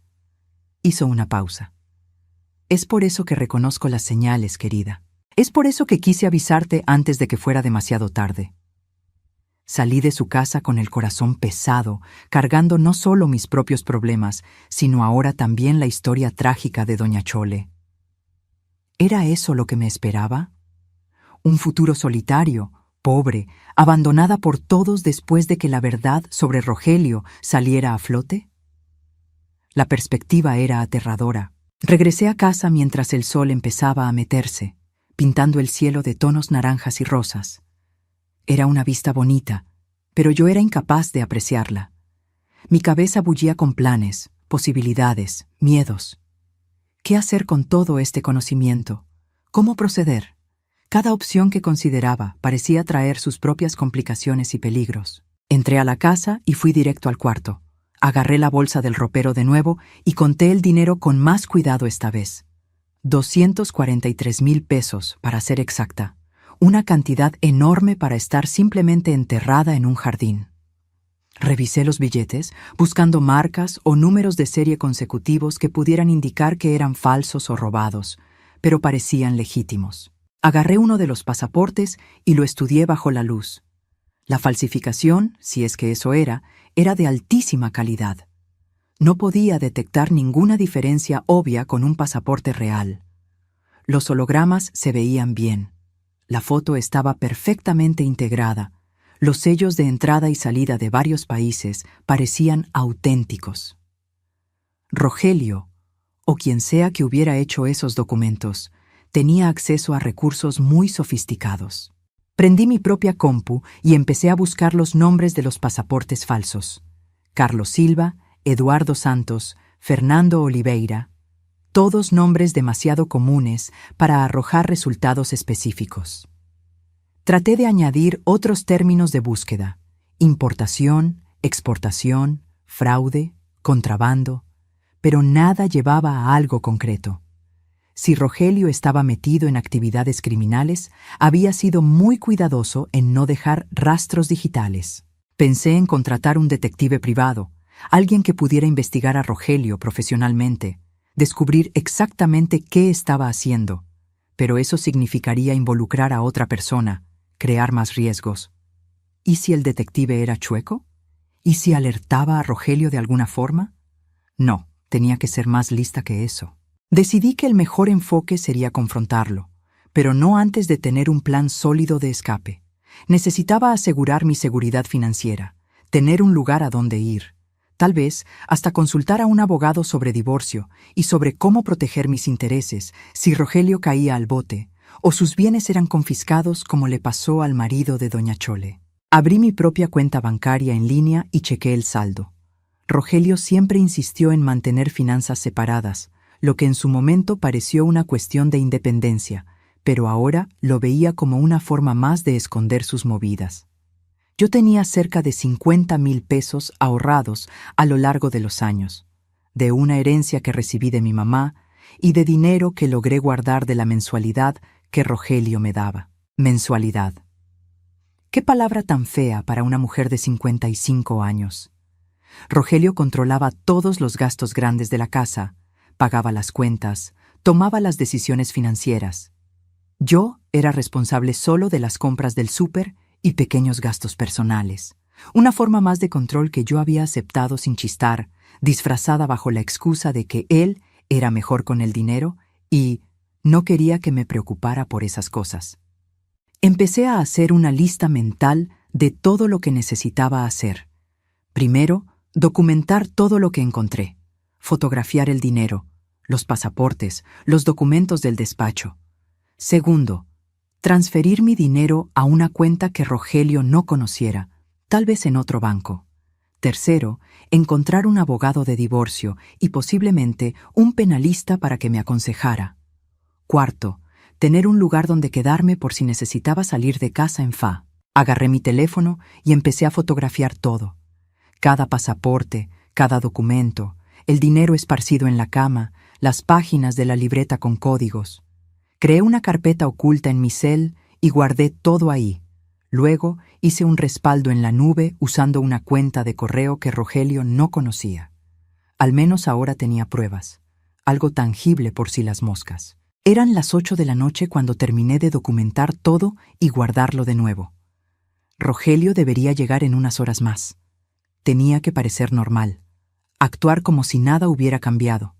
Hizo una pausa. Es por eso que reconozco las señales, querida. Es por eso que quise avisarte antes de que fuera demasiado tarde. Salí de su casa con el corazón pesado, cargando no solo mis propios problemas, sino ahora también la historia trágica de doña Chole. ¿Era eso lo que me esperaba? Un futuro solitario, pobre, abandonada por todos después de que la verdad sobre Rogelio saliera a flote? La perspectiva era aterradora. Regresé a casa mientras el sol empezaba a meterse, pintando el cielo de tonos naranjas y rosas. Era una vista bonita, pero yo era incapaz de apreciarla. Mi cabeza bullía con planes, posibilidades, miedos. ¿Qué hacer con todo este conocimiento? ¿Cómo proceder? Cada opción que consideraba parecía traer sus propias complicaciones y peligros. Entré a la casa y fui directo al cuarto. Agarré la bolsa del ropero de nuevo y conté el dinero con más cuidado esta vez. 243,000 pesos, para ser exacta. Una cantidad enorme para estar simplemente enterrada en un jardín. Revisé los billetes, buscando marcas o números de serie consecutivos que pudieran indicar que eran falsos o robados, pero parecían legítimos. Agarré uno de los pasaportes y lo estudié bajo la luz. La falsificación, si es que eso era de altísima calidad. No podía detectar ninguna diferencia obvia con un pasaporte real. Los hologramas se veían bien. La foto estaba perfectamente integrada. Los sellos de entrada y salida de varios países parecían auténticos. Rogelio, o quien sea que hubiera hecho esos documentos, tenía acceso a recursos muy sofisticados. Prendí mi propia compu y empecé a buscar los nombres de los pasaportes falsos. Carlos Silva, Eduardo Santos, Fernando Oliveira, todos nombres demasiado comunes para arrojar resultados específicos. Traté de añadir otros términos de búsqueda: importación, exportación, fraude, contrabando, pero nada llevaba a algo concreto. Si Rogelio estaba metido en actividades criminales, había sido muy cuidadoso en no dejar rastros digitales. Pensé en contratar un detective privado, alguien que pudiera investigar a Rogelio profesionalmente, descubrir exactamente qué estaba haciendo, pero eso significaría involucrar a otra persona, crear más riesgos. ¿Y si el detective era chueco? ¿Y si alertaba a Rogelio de alguna forma? No, tenía que ser más lista que eso. Decidí que el mejor enfoque sería confrontarlo, pero no antes de tener un plan sólido de escape. Necesitaba asegurar mi seguridad financiera, tener un lugar a donde ir, tal vez hasta consultar a un abogado sobre divorcio y sobre cómo proteger mis intereses si Rogelio caía al bote o sus bienes eran confiscados como le pasó al marido de doña Chole. Abrí mi propia cuenta bancaria en línea y chequé el saldo. Rogelio siempre insistió en mantener finanzas separadas, lo que en su momento pareció una cuestión de independencia, pero ahora lo veía como una forma más de esconder sus movidas. Yo tenía cerca de 50,000 pesos ahorrados a lo largo de los años, de una herencia que recibí de mi mamá y de dinero que logré guardar de la mensualidad que Rogelio me daba. Mensualidad. ¿Qué palabra tan fea para una mujer de 55 años? Rogelio controlaba todos los gastos grandes de la casa, pagaba las cuentas, tomaba las decisiones financieras. Yo era responsable solo de las compras del súper y pequeños gastos personales. Una forma más de control que yo había aceptado sin chistar, disfrazada bajo la excusa de que él era mejor con el dinero y no quería que me preocupara por esas cosas. Empecé a hacer una lista mental de todo lo que necesitaba hacer. Primero, documentar todo lo que encontré, fotografiar el dinero, los pasaportes, los documentos del despacho. Segundo, transferir mi dinero a una cuenta que Rogelio no conociera, tal vez en otro banco. Tercero, encontrar un abogado de divorcio y posiblemente un penalista para que me aconsejara. Cuarto, tener un lugar donde quedarme por si necesitaba salir de casa en fa. Agarré mi teléfono y empecé a fotografiar todo. Cada pasaporte, cada documento, el dinero esparcido en la cama, las páginas de la libreta con códigos. Creé una carpeta oculta en mi cel y guardé todo ahí. Luego hice un respaldo en la nube usando una cuenta de correo que Rogelio no conocía. Al menos ahora tenía pruebas, algo tangible por si las moscas. Eran las 8 de la noche cuando terminé de documentar todo y guardarlo de nuevo. Rogelio debería llegar en unas horas más. Tenía que parecer normal, actuar como si nada hubiera cambiado.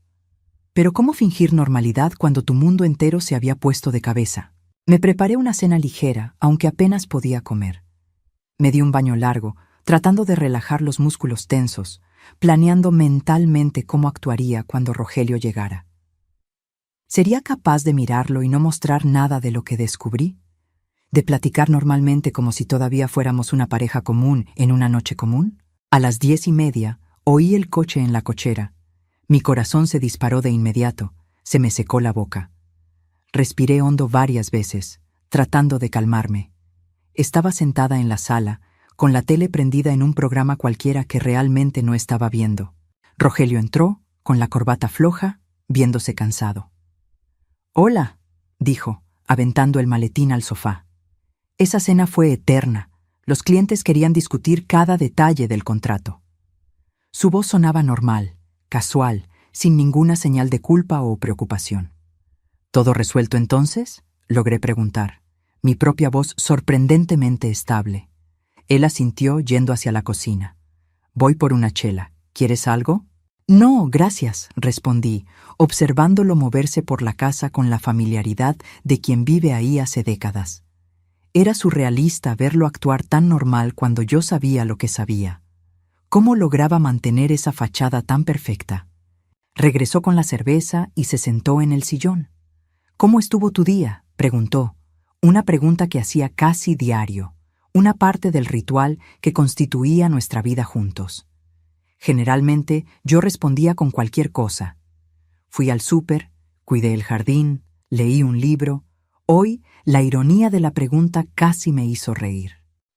Pero ¿cómo fingir normalidad cuando tu mundo entero se había puesto de cabeza? Me preparé una cena ligera, aunque apenas podía comer. Me di un baño largo, tratando de relajar los músculos tensos, planeando mentalmente cómo actuaría cuando Rogelio llegara. ¿Sería capaz de mirarlo y no mostrar nada de lo que descubrí? ¿De platicar normalmente como si todavía fuéramos una pareja común en una noche común? A las 10:30 oí el coche en la cochera. Mi corazón se disparó de inmediato, se me secó la boca. Respiré hondo varias veces, tratando de calmarme. Estaba sentada en la sala, con la tele prendida en un programa cualquiera que realmente no estaba viendo. Rogelio entró, con la corbata floja, viéndose cansado. «Hola», dijo, aventando el maletín al sofá. Esa cena fue eterna. Los clientes querían discutir cada detalle del contrato. Su voz sonaba normal, casual, sin ninguna señal de culpa o preocupación. «¿Todo resuelto entonces?», logré preguntar, mi propia voz sorprendentemente estable. Él asintió yendo hacia la cocina. «Voy por una chela. ¿Quieres algo?» «No, gracias», respondí, observándolo moverse por la casa con la familiaridad de quien vive ahí hace décadas. Era surrealista verlo actuar tan normal cuando yo sabía lo que sabía. ¿Cómo lograba mantener esa fachada tan perfecta? Regresó con la cerveza y se sentó en el sillón. «¿Cómo estuvo tu día?», preguntó, una pregunta que hacía casi diario, una parte del ritual que constituía nuestra vida juntos. Generalmente yo respondía con cualquier cosa. Fui al súper, cuidé el jardín, leí un libro. Hoy, la ironía de la pregunta casi me hizo reír.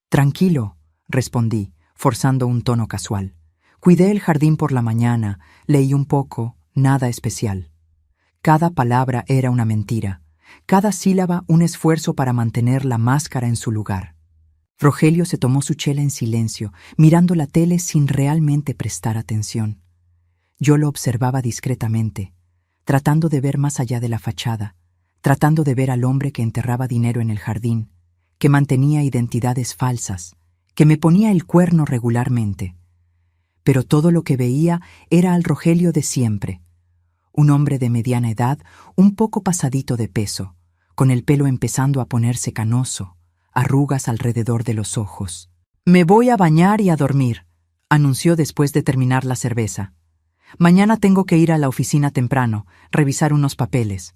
«Tranquilo», respondí, forzando un tono casual. «Cuidé el jardín por la mañana, leí un poco, nada especial». Cada palabra era una mentira, cada sílaba un esfuerzo para mantener la máscara en su lugar. Rogelio se tomó su chela en silencio, mirando la tele sin realmente prestar atención. Yo lo observaba discretamente, tratando de ver más allá de la fachada, tratando de ver al hombre que enterraba dinero en el jardín, que mantenía identidades falsas, que me ponía el cuerno regularmente. Pero todo lo que veía era al Rogelio de siempre, un hombre de mediana edad, un poco pasadito de peso, con el pelo empezando a ponerse canoso, arrugas alrededor de los ojos. «Me voy a bañar y a dormir», anunció después de terminar la cerveza. «Mañana tengo que ir a la oficina temprano, revisar unos papeles».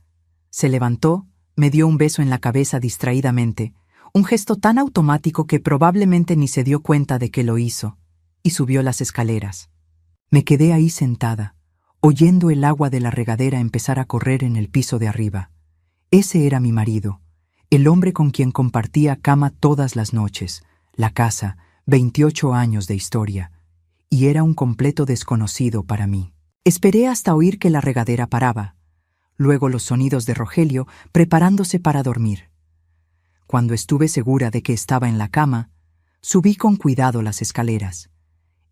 Se levantó, me dio un beso en la cabeza distraídamente, un gesto tan automático que probablemente ni se dio cuenta de que lo hizo, y subió las escaleras. Me quedé ahí sentada, oyendo el agua de la regadera empezar a correr en el piso de arriba. Ese era mi marido, el hombre con quien compartía cama todas las noches, la casa, 28 años de historia, y era un completo desconocido para mí. Esperé hasta oír que la regadera paraba, luego los sonidos de Rogelio preparándose para dormir. Cuando estuve segura de que estaba en la cama, subí con cuidado las escaleras.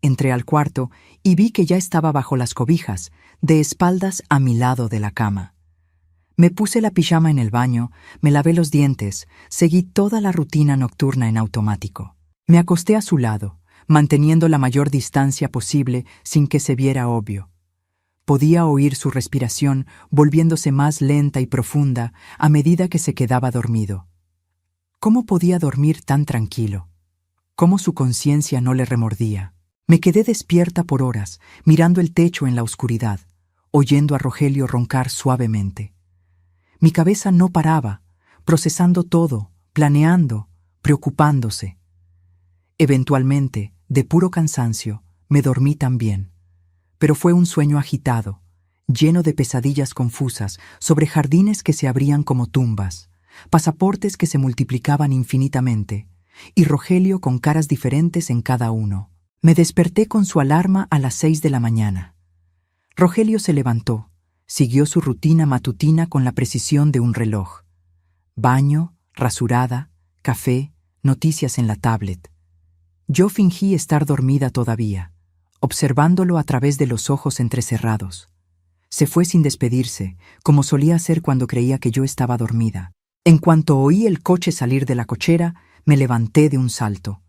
Entré al cuarto y vi que ya estaba bajo las cobijas, de espaldas a mi lado de la cama. Me puse la pijama en el baño, me lavé los dientes, seguí toda la rutina nocturna en automático. Me acosté a su lado, manteniendo la mayor distancia posible sin que se viera obvio. Podía oír su respiración volviéndose más lenta y profunda a medida que se quedaba dormido. ¿Cómo podía dormir tan tranquilo? ¿Cómo su conciencia no le remordía? Me quedé despierta por horas, mirando el techo en la oscuridad, oyendo a Rogelio roncar suavemente. Mi cabeza no paraba, procesando todo, planeando, preocupándose. Eventualmente, de puro cansancio, me dormí también. Pero fue un sueño agitado, lleno de pesadillas confusas sobre jardines que se abrían como tumbas, pasaportes que se multiplicaban infinitamente, y Rogelio con caras diferentes en cada uno. Me desperté con su alarma a las 6 de la mañana. Rogelio se levantó, siguió su rutina matutina con la precisión de un reloj. Baño, rasurada, café, noticias en la tablet. Yo fingí estar dormida todavía, observándolo a través de los ojos entrecerrados. Se fue sin despedirse, como solía hacer cuando creía que yo estaba dormida. En cuanto oí el coche salir de la cochera, me levanté de un salto.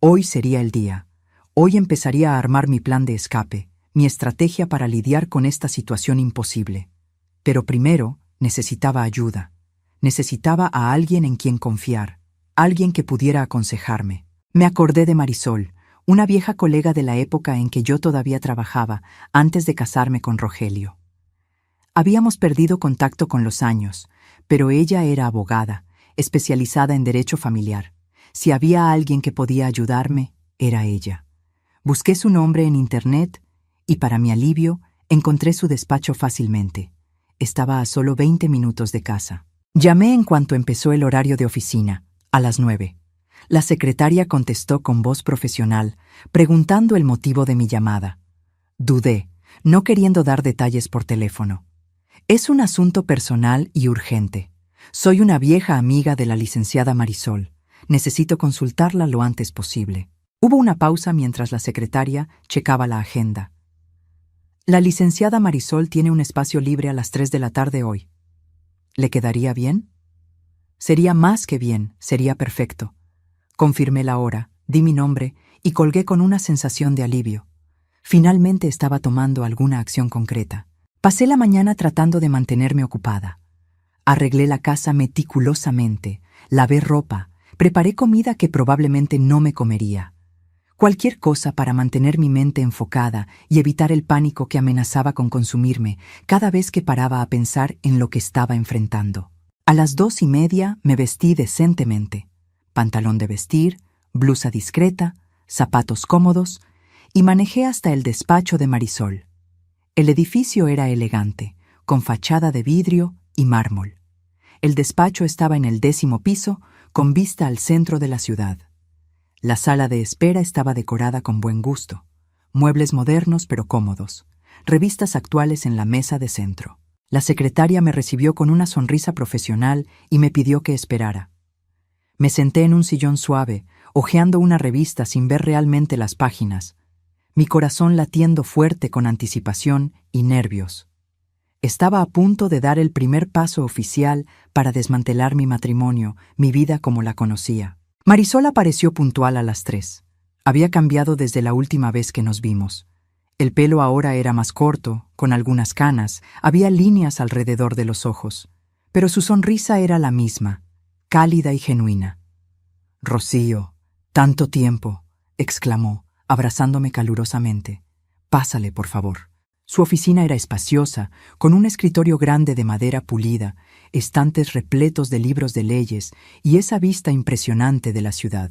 Hoy sería el día. Hoy empezaría a armar mi plan de escape, mi estrategia para lidiar con esta situación imposible. Pero primero necesitaba ayuda. Necesitaba a alguien en quien confiar, alguien que pudiera aconsejarme. Me acordé de Marisol, una vieja colega de la época en que yo todavía trabajaba, antes de casarme con Rogelio. Habíamos perdido contacto con los años, pero ella era abogada, especializada en derecho familiar. Si había alguien que podía ayudarme, era ella. Busqué su nombre en internet y, para mi alivio, encontré su despacho fácilmente. Estaba a solo 20 minutos de casa. Llamé en cuanto empezó el horario de oficina, a las 9. La secretaria contestó con voz profesional, preguntando el motivo de mi llamada. Dudé, no queriendo dar detalles por teléfono. Es un asunto personal y urgente. Soy una vieja amiga de la licenciada Marisol. Necesito consultarla lo antes posible. Hubo una pausa mientras la secretaria checaba la agenda. La licenciada Marisol tiene un espacio libre a las 3 de la tarde hoy. ¿Le quedaría bien? Sería más que bien, sería perfecto. Confirmé la hora, di mi nombre y colgué con una sensación de alivio. Finalmente estaba tomando alguna acción concreta. Pasé la mañana tratando de mantenerme ocupada. Arreglé la casa meticulosamente, lavé ropa, preparé comida que probablemente no me comería. Cualquier cosa para mantener mi mente enfocada y evitar el pánico que amenazaba con consumirme cada vez que paraba a pensar en lo que estaba enfrentando. A las 2:30 me vestí decentemente. Pantalón de vestir, blusa discreta, zapatos cómodos, y manejé hasta el despacho de Marisol. El edificio era elegante, con fachada de vidrio y mármol. El despacho estaba en el 10º piso, con vista al centro de la ciudad. La sala de espera estaba decorada con buen gusto. Muebles modernos pero cómodos. Revistas actuales en la mesa de centro. La secretaria me recibió con una sonrisa profesional y me pidió que esperara. Me senté en un sillón suave, hojeando una revista sin ver realmente las páginas, mi corazón latiendo fuerte con anticipación y nervios. Estaba a punto de dar el primer paso oficial para desmantelar mi matrimonio, mi vida como la conocía. Marisol apareció puntual a las 3. Había cambiado desde la última vez que nos vimos. El pelo ahora era más corto, con algunas canas, había líneas alrededor de los ojos, pero su sonrisa era la misma, cálida y genuina. «Rocío, tanto tiempo», exclamó, abrazándome calurosamente. «Pásale, por favor». Su oficina era espaciosa, con un escritorio grande de madera pulida, estantes repletos de libros de leyes y esa vista impresionante de la ciudad.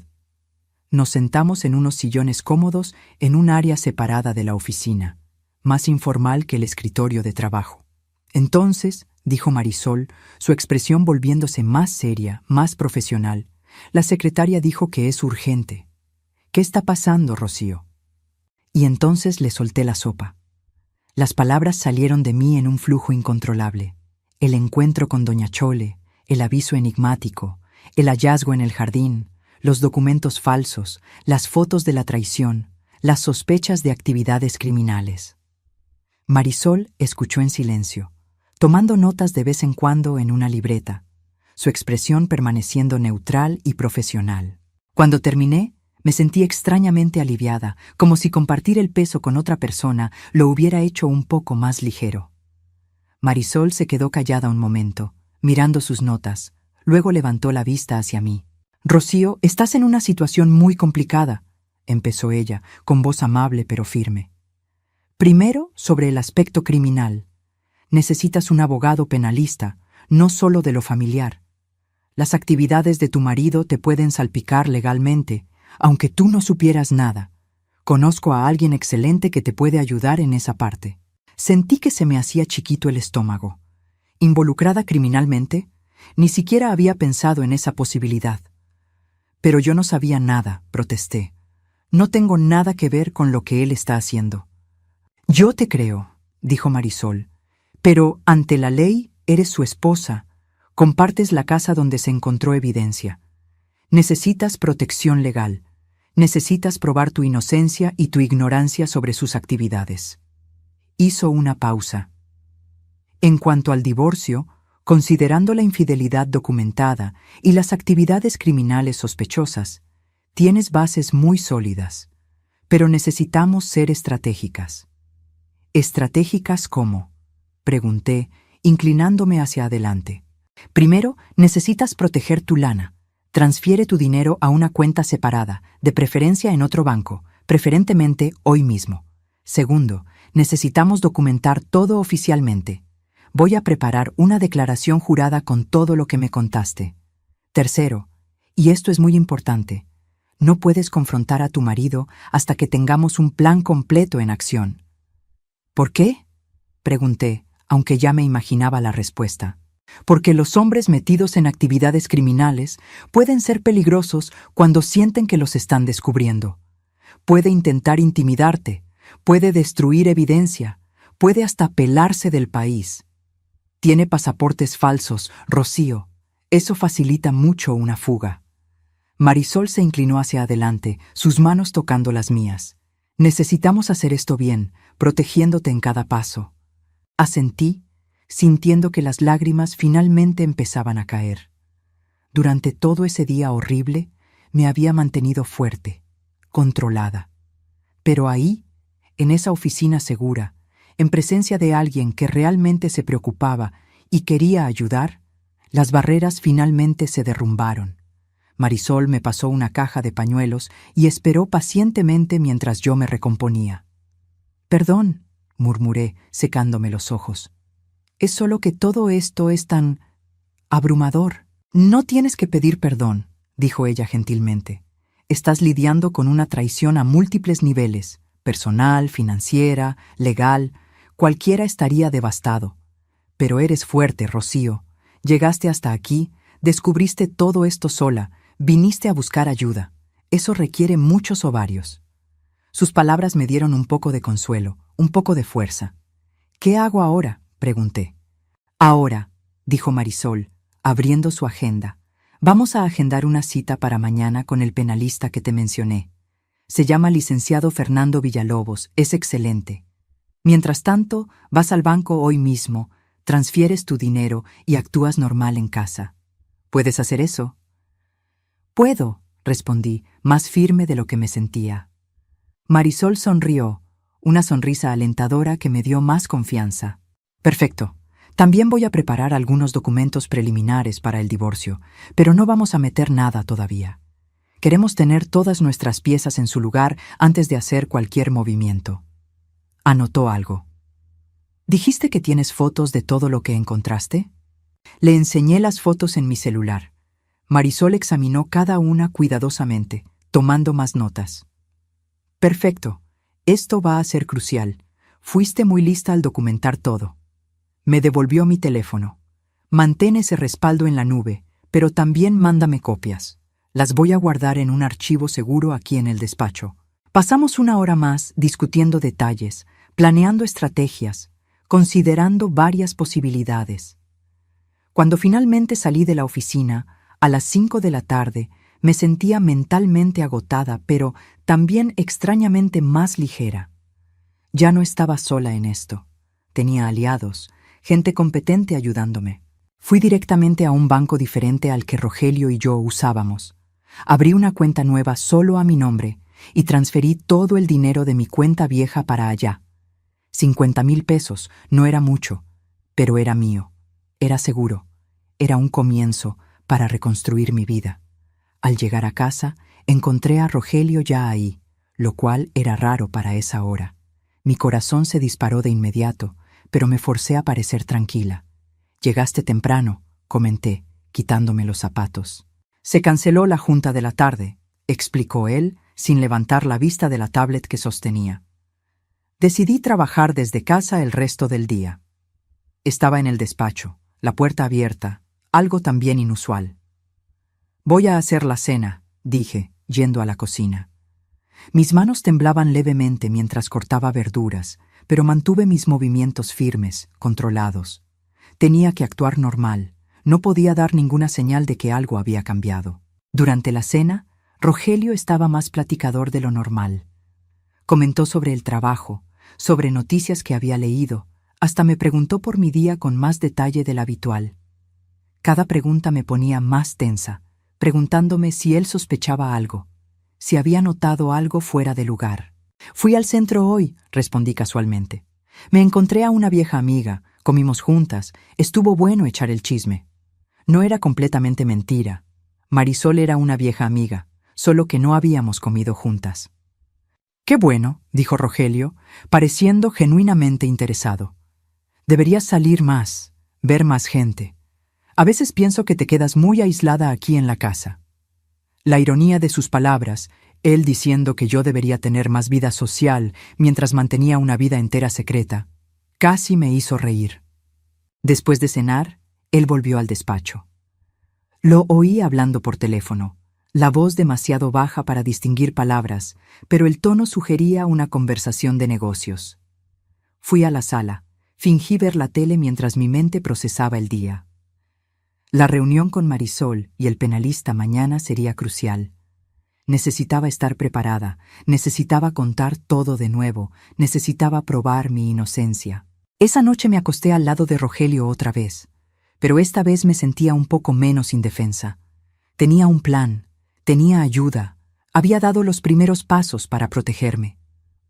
Nos sentamos en unos sillones cómodos en un área separada de la oficina, más informal que el escritorio de trabajo. Entonces, dijo Marisol, su expresión volviéndose más seria, más profesional, la secretaria dijo que es urgente. «¿Qué está pasando, Rocío?» Y entonces le solté la sopa. Las palabras salieron de mí en un flujo incontrolable. El encuentro con doña Chole, el aviso enigmático, el hallazgo en el jardín, los documentos falsos, las fotos de la traición, las sospechas de actividades criminales. Marisol escuchó en silencio, tomando notas de vez en cuando en una libreta, su expresión permaneciendo neutral y profesional. Cuando terminé, me sentí extrañamente aliviada, como si compartir el peso con otra persona lo hubiera hecho un poco más ligero. Marisol se quedó callada un momento, mirando sus notas, luego levantó la vista hacia mí. «Rocío, estás en una situación muy complicada», empezó ella, con voz amable pero firme. «Primero, sobre el aspecto criminal. Necesitas un abogado penalista, no solo de lo familiar. Las actividades de tu marido te pueden salpicar legalmente, aunque tú no supieras nada. Conozco a alguien excelente que te puede ayudar en esa parte». Sentí que se me hacía chiquito el estómago. ¿Involucrada criminalmente? Ni siquiera había pensado en esa posibilidad. «Pero yo no sabía nada», protesté. «No tengo nada que ver con lo que él está haciendo». «Yo te creo», dijo Marisol, «pero ante la ley eres su esposa. Compartes la casa donde se encontró evidencia. Necesitas protección legal. Necesitas probar tu inocencia y tu ignorancia sobre sus actividades. Hizo una pausa. En cuanto al divorcio, considerando la infidelidad documentada y las actividades criminales sospechosas, tienes bases muy sólidas, pero necesitamos ser estratégicas. ¿Estratégicas cómo?, pregunté, inclinándome hacia adelante. Primero, necesitas proteger tu lana. Transfiere tu dinero a una cuenta separada, de preferencia en otro banco, preferentemente hoy mismo. Segundo, necesitamos documentar todo oficialmente. Voy a preparar una declaración jurada con todo lo que me contaste. Tercero, y esto es muy importante, no puedes confrontar a tu marido hasta que tengamos un plan completo en acción. ¿Por qué?, pregunté, aunque ya me imaginaba la respuesta. Porque los hombres metidos en actividades criminales pueden ser peligrosos cuando sienten que los están descubriendo. Puede intentar intimidarte, puede destruir evidencia, puede hasta pelarse del país. Tiene pasaportes falsos, Rocío. Eso facilita mucho una fuga. Marisol se inclinó hacia adelante, sus manos tocando las mías. Necesitamos hacer esto bien, protegiéndote en cada paso. Asentí, sintiendo que las lágrimas finalmente empezaban a caer. Durante todo ese día horrible, me había mantenido fuerte, controlada. Pero ahí, en esa oficina segura, en presencia de alguien que realmente se preocupaba y quería ayudar, las barreras finalmente se derrumbaron. Marisol me pasó una caja de pañuelos y esperó pacientemente mientras yo me recomponía. «Perdón», murmuré, secándome los ojos. «Es solo que todo esto es tan abrumador». «No tienes que pedir perdón», dijo ella gentilmente. «Estás lidiando con una traición a múltiples niveles, personal, financiera, legal. Cualquiera estaría devastado. Pero eres fuerte, Rocío. Llegaste hasta aquí, descubriste todo esto sola, viniste a buscar ayuda. Eso requiere muchos ovarios». Sus palabras me dieron un poco de consuelo, un poco de fuerza. «¿Qué hago ahora?», pregunté. «Ahora», dijo Marisol, abriendo su agenda. «Vamos a agendar una cita para mañana con el penalista que te mencioné. Se llama licenciado Fernando Villalobos, es excelente. Mientras tanto, vas al banco hoy mismo, transfieres tu dinero y actúas normal en casa. ¿Puedes hacer eso?». «Puedo», respondí, más firme de lo que me sentía. Marisol sonrió, una sonrisa alentadora que me dio más confianza. «Perfecto. También voy a preparar algunos documentos preliminares para el divorcio, pero no vamos a meter nada todavía. Queremos tener todas nuestras piezas en su lugar antes de hacer cualquier movimiento». Anotó algo. «¿Dijiste que tienes fotos de todo lo que encontraste?». Le enseñé las fotos en mi celular. Marisol examinó cada una cuidadosamente, tomando más notas. «Perfecto. Esto va a ser crucial. Fuiste muy lista al documentar todo». Me devolvió mi teléfono. «Mantén ese respaldo en la nube, pero también mándame copias. Las voy a guardar en un archivo seguro aquí en el despacho». Pasamos una hora más discutiendo detalles, planeando estrategias, considerando varias posibilidades. Cuando finalmente salí de la oficina, a las 5 de la tarde, me sentía mentalmente agotada, pero también extrañamente más ligera. Ya no estaba sola en esto. Tenía aliados, gente competente ayudándome. Fui directamente a un banco diferente al que Rogelio y yo usábamos. Abrí una cuenta nueva solo a mi nombre y transferí todo el dinero de mi cuenta vieja para allá. 50,000 pesos, no era mucho, pero era mío, era seguro, era un comienzo para reconstruir mi vida. Al llegar a casa, encontré a Rogelio ya ahí, lo cual era raro para esa hora. Mi corazón se disparó de inmediato, pero me forcé a parecer tranquila. «Llegaste temprano», comenté, quitándome los zapatos. «Se canceló la junta de la tarde», explicó él, sin levantar la vista de la tablet que sostenía. Decidí trabajar desde casa el resto del día. Estaba en el despacho, la puerta abierta, algo también inusual. «Voy a hacer la cena», dije, yendo a la cocina. Mis manos temblaban levemente mientras cortaba verduras, pero mantuve mis movimientos firmes, controlados. Tenía que actuar normal, no podía dar ninguna señal de que algo había cambiado. Durante la cena, Rogelio estaba más platicador de lo normal. Comentó sobre el trabajo, sobre noticias que había leído, hasta me preguntó por mi día con más detalle del habitual. Cada pregunta me ponía más tensa, preguntándome si él sospechaba algo, si había notado algo fuera de lugar. «Fui al centro hoy», respondí casualmente. «Me encontré a una vieja amiga, comimos juntas, estuvo bueno echar el chisme». No era completamente mentira. Marisol era una vieja amiga, solo que no habíamos comido juntas. «Qué bueno», dijo Rogelio, pareciendo genuinamente interesado. «Deberías salir más, ver más gente. A veces pienso que te quedas muy aislada aquí en la casa». La ironía de sus palabras, él diciendo que yo debería tener más vida social mientras mantenía una vida entera secreta, casi me hizo reír. Después de cenar, él volvió al despacho. Lo oí hablando por teléfono, la voz demasiado baja para distinguir palabras, pero el tono sugería una conversación de negocios. Fui a la sala, fingí ver la tele mientras mi mente procesaba el día. La reunión con Marisol y el penalista mañana sería crucial. Necesitaba estar preparada, necesitaba contar todo de nuevo, necesitaba probar mi inocencia. Esa noche me acosté al lado de Rogelio otra vez, pero esta vez me sentía un poco menos indefensa. Tenía un plan, tenía ayuda, había dado los primeros pasos para protegerme.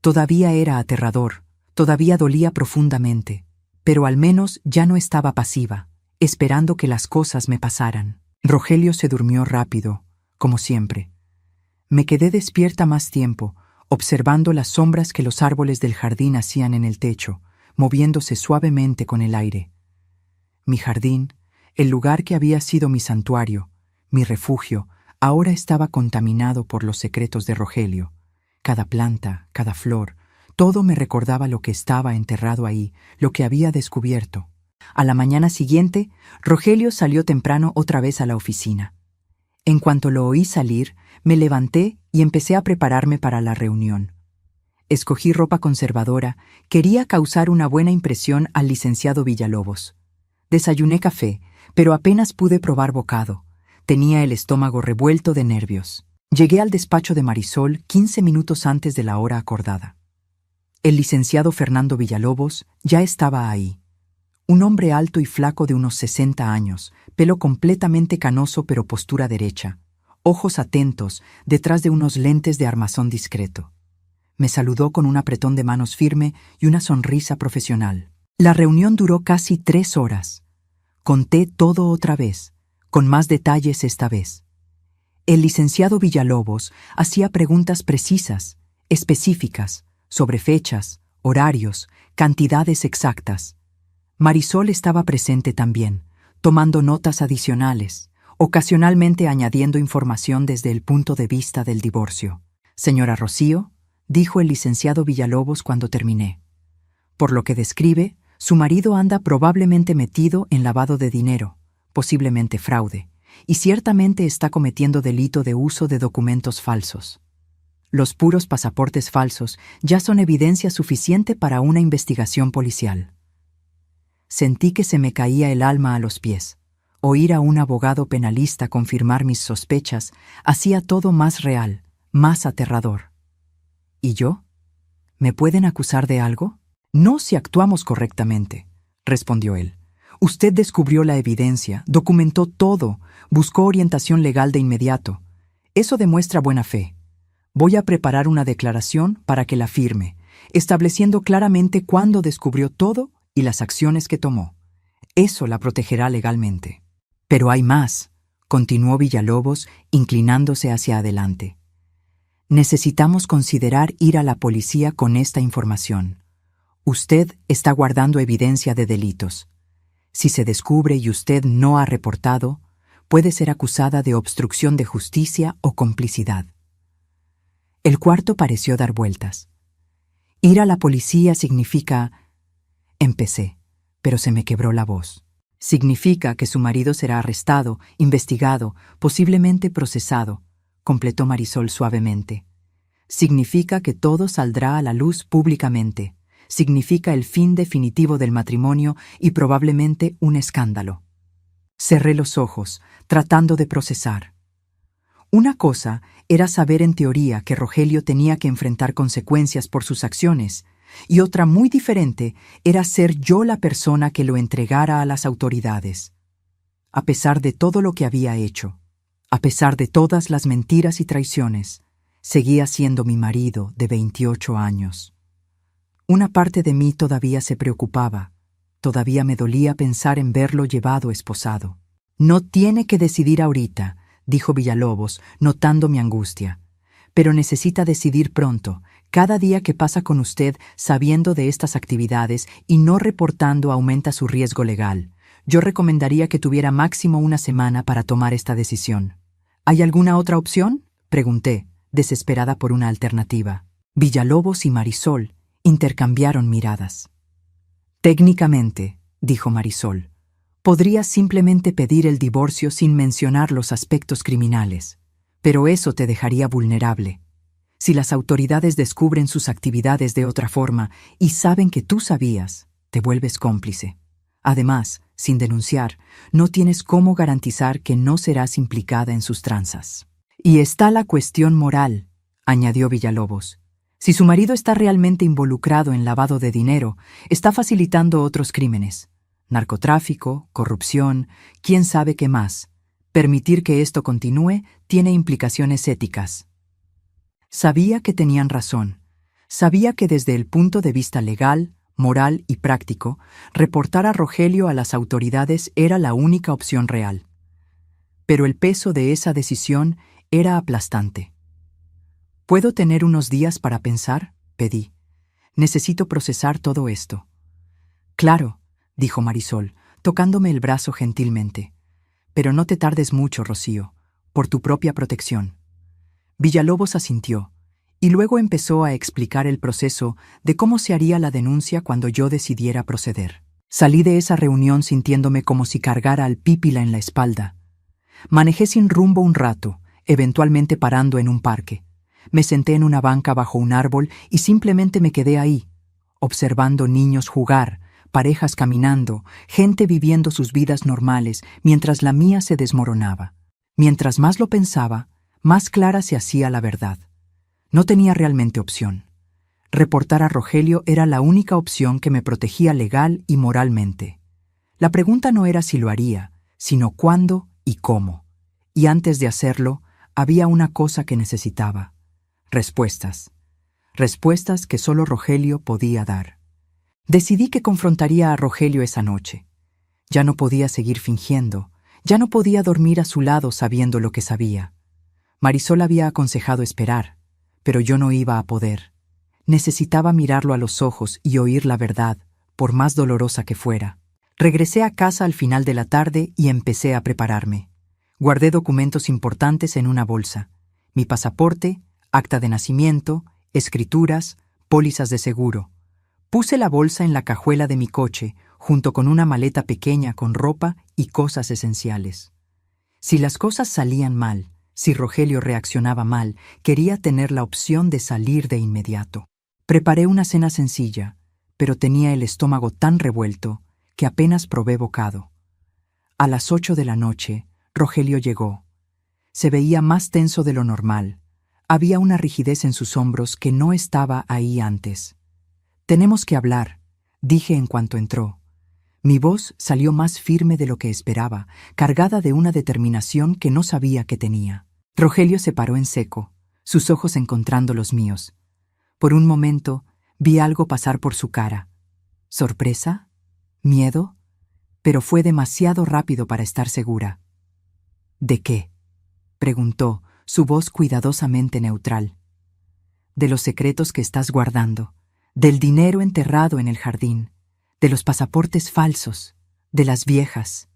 Todavía era aterrador, todavía dolía profundamente, pero al menos ya no estaba pasiva, esperando que las cosas me pasaran. Rogelio se durmió rápido, como siempre. Me quedé despierta más tiempo, observando las sombras que los árboles del jardín hacían en el techo, moviéndose suavemente con el aire. Mi jardín, el lugar que había sido mi santuario, mi refugio, ahora estaba contaminado por los secretos de Rogelio. Cada planta, cada flor, todo me recordaba lo que estaba enterrado ahí, lo que había descubierto. A la mañana siguiente, Rogelio salió temprano otra vez a la oficina. En cuanto lo oí salir, me levanté y empecé a prepararme para la reunión. Escogí ropa conservadora, quería causar una buena impresión al licenciado Villalobos. Desayuné café, pero apenas pude probar bocado. Tenía el estómago revuelto de nervios. Llegué al despacho de Marisol 15 minutos antes de la hora acordada. El licenciado Fernando Villalobos ya estaba ahí. Un hombre alto y flaco de unos 60 años, pelo completamente canoso pero postura derecha, ojos atentos detrás de unos lentes de armazón discreto. Me saludó con un apretón de manos firme y una sonrisa profesional. La reunión duró casi 3 horas. Conté todo otra vez, con más detalles esta vez. El licenciado Villalobos hacía preguntas precisas, específicas, sobre fechas, horarios, cantidades exactas. Marisol estaba presente también, tomando notas adicionales, ocasionalmente añadiendo información desde el punto de vista del divorcio. «Señora Rocío», dijo el licenciado Villalobos cuando terminé. «Por lo que describe, su marido anda probablemente metido en lavado de dinero, posiblemente fraude, y ciertamente está cometiendo delito de uso de documentos falsos. Los puros pasaportes falsos ya son evidencia suficiente para una investigación policial». Sentí que se me caía el alma a los pies. Oír a un abogado penalista confirmar mis sospechas hacía todo más real, más aterrador. ¿Y yo? ¿Me pueden acusar de algo? «No si actuamos correctamente», respondió él. «Usted descubrió la evidencia, documentó todo, buscó orientación legal de inmediato. Eso demuestra buena fe. Voy a preparar una declaración para que la firme, estableciendo claramente cuándo descubrió todo y las acciones que tomó. Eso la protegerá legalmente». «Pero hay más», continuó Villalobos, inclinándose hacia adelante. «Necesitamos considerar ir a la policía con esta información. Usted está guardando evidencia de delitos. Si se descubre y usted no ha reportado, puede ser acusada de obstrucción de justicia o complicidad». El cuarto pareció dar vueltas. «Ir a la policía significa…» Empecé, pero se me quebró la voz. «Significa que su marido será arrestado, investigado, posiblemente procesado», completó Marisol suavemente. «Significa que todo saldrá a la luz públicamente. Significa el fin definitivo del matrimonio y probablemente un escándalo». Cerré los ojos, tratando de procesar. Una cosa era saber en teoría que Rogelio tenía que enfrentar consecuencias por sus acciones, y otra muy diferente era ser yo la persona que lo entregara a las autoridades. A pesar de todo lo que había hecho, a pesar de todas las mentiras y traiciones, seguía siendo mi marido de 28 años. Una parte de mí todavía se preocupaba, todavía me dolía pensar en verlo llevado esposado. No tiene que decidir ahorita, dijo Villalobos, notando mi angustia. Pero necesita decidir pronto. Cada día que pasa con usted sabiendo de estas actividades y no reportando aumenta su riesgo legal. Yo recomendaría que tuviera máximo una semana para tomar esta decisión. ¿Hay alguna otra opción?, pregunté, desesperada por una alternativa. Villalobos y Marisol intercambiaron miradas. Técnicamente, dijo Marisol, podrías simplemente pedir el divorcio sin mencionar los aspectos criminales, pero eso te dejaría vulnerable. Si las autoridades descubren sus actividades de otra forma y saben que tú sabías, te vuelves cómplice. Además, sin denunciar, no tienes cómo garantizar que no serás implicada en sus tranzas. Y está la cuestión moral, añadió Villalobos. Si su marido está realmente involucrado en lavado de dinero, está facilitando otros crímenes. Narcotráfico, corrupción, quién sabe qué más. Permitir que esto continúe tiene implicaciones éticas. Sabía que tenían razón. Sabía que desde el punto de vista legal, moral y práctico, reportar a Rogelio a las autoridades era la única opción real. Pero el peso de esa decisión era aplastante. ¿Puedo tener unos días para pensar?, pedí. Necesito procesar todo esto. Claro, dijo Marisol, tocándome el brazo gentilmente. Pero no te tardes mucho, Rocío, por tu propia protección. Villalobos asintió, y luego empezó a explicar el proceso de cómo se haría la denuncia cuando yo decidiera proceder. Salí de esa reunión sintiéndome como si cargara al pípila en la espalda. Manejé sin rumbo un rato, eventualmente parando en un parque. Me senté en una banca bajo un árbol y simplemente me quedé ahí, observando niños jugar, parejas caminando, gente viviendo sus vidas normales mientras la mía se desmoronaba. Mientras más lo pensaba, más clara se hacía la verdad. No tenía realmente opción. Reportar a Rogelio era la única opción que me protegía legal y moralmente. La pregunta no era si lo haría, sino cuándo y cómo. Y antes de hacerlo, había una cosa que necesitaba. Respuestas. Respuestas que solo Rogelio podía dar. Decidí que confrontaría a Rogelio esa noche. Ya no podía seguir fingiendo, ya no podía dormir a su lado sabiendo lo que sabía. Marisol había aconsejado esperar, pero yo no iba a poder. Necesitaba mirarlo a los ojos y oír la verdad, por más dolorosa que fuera. Regresé a casa al final de la tarde y empecé a prepararme. Guardé documentos importantes en una bolsa. Mi pasaporte, acta de nacimiento, escrituras, pólizas de seguro. Puse la bolsa en la cajuela de mi coche, junto con una maleta pequeña con ropa y cosas esenciales. Si las cosas salían mal, si Rogelio reaccionaba mal, quería tener la opción de salir de inmediato. Preparé una cena sencilla, pero tenía el estómago tan revuelto que apenas probé bocado. A las 8 de la noche, Rogelio llegó. Se veía más tenso de lo normal. Había una rigidez en sus hombros que no estaba ahí antes. «Tenemos que hablar», dije en cuanto entró. Mi voz salió más firme de lo que esperaba, cargada de una determinación que no sabía que tenía. Rogelio se paró en seco, sus ojos encontrando los míos. Por un momento vi algo pasar por su cara. ¿Sorpresa? ¿Miedo? Pero fue demasiado rápido para estar segura. ¿De qué?, preguntó, su voz cuidadosamente neutral. De los secretos que estás guardando, del dinero enterrado en el jardín, de los pasaportes falsos, de las viejas.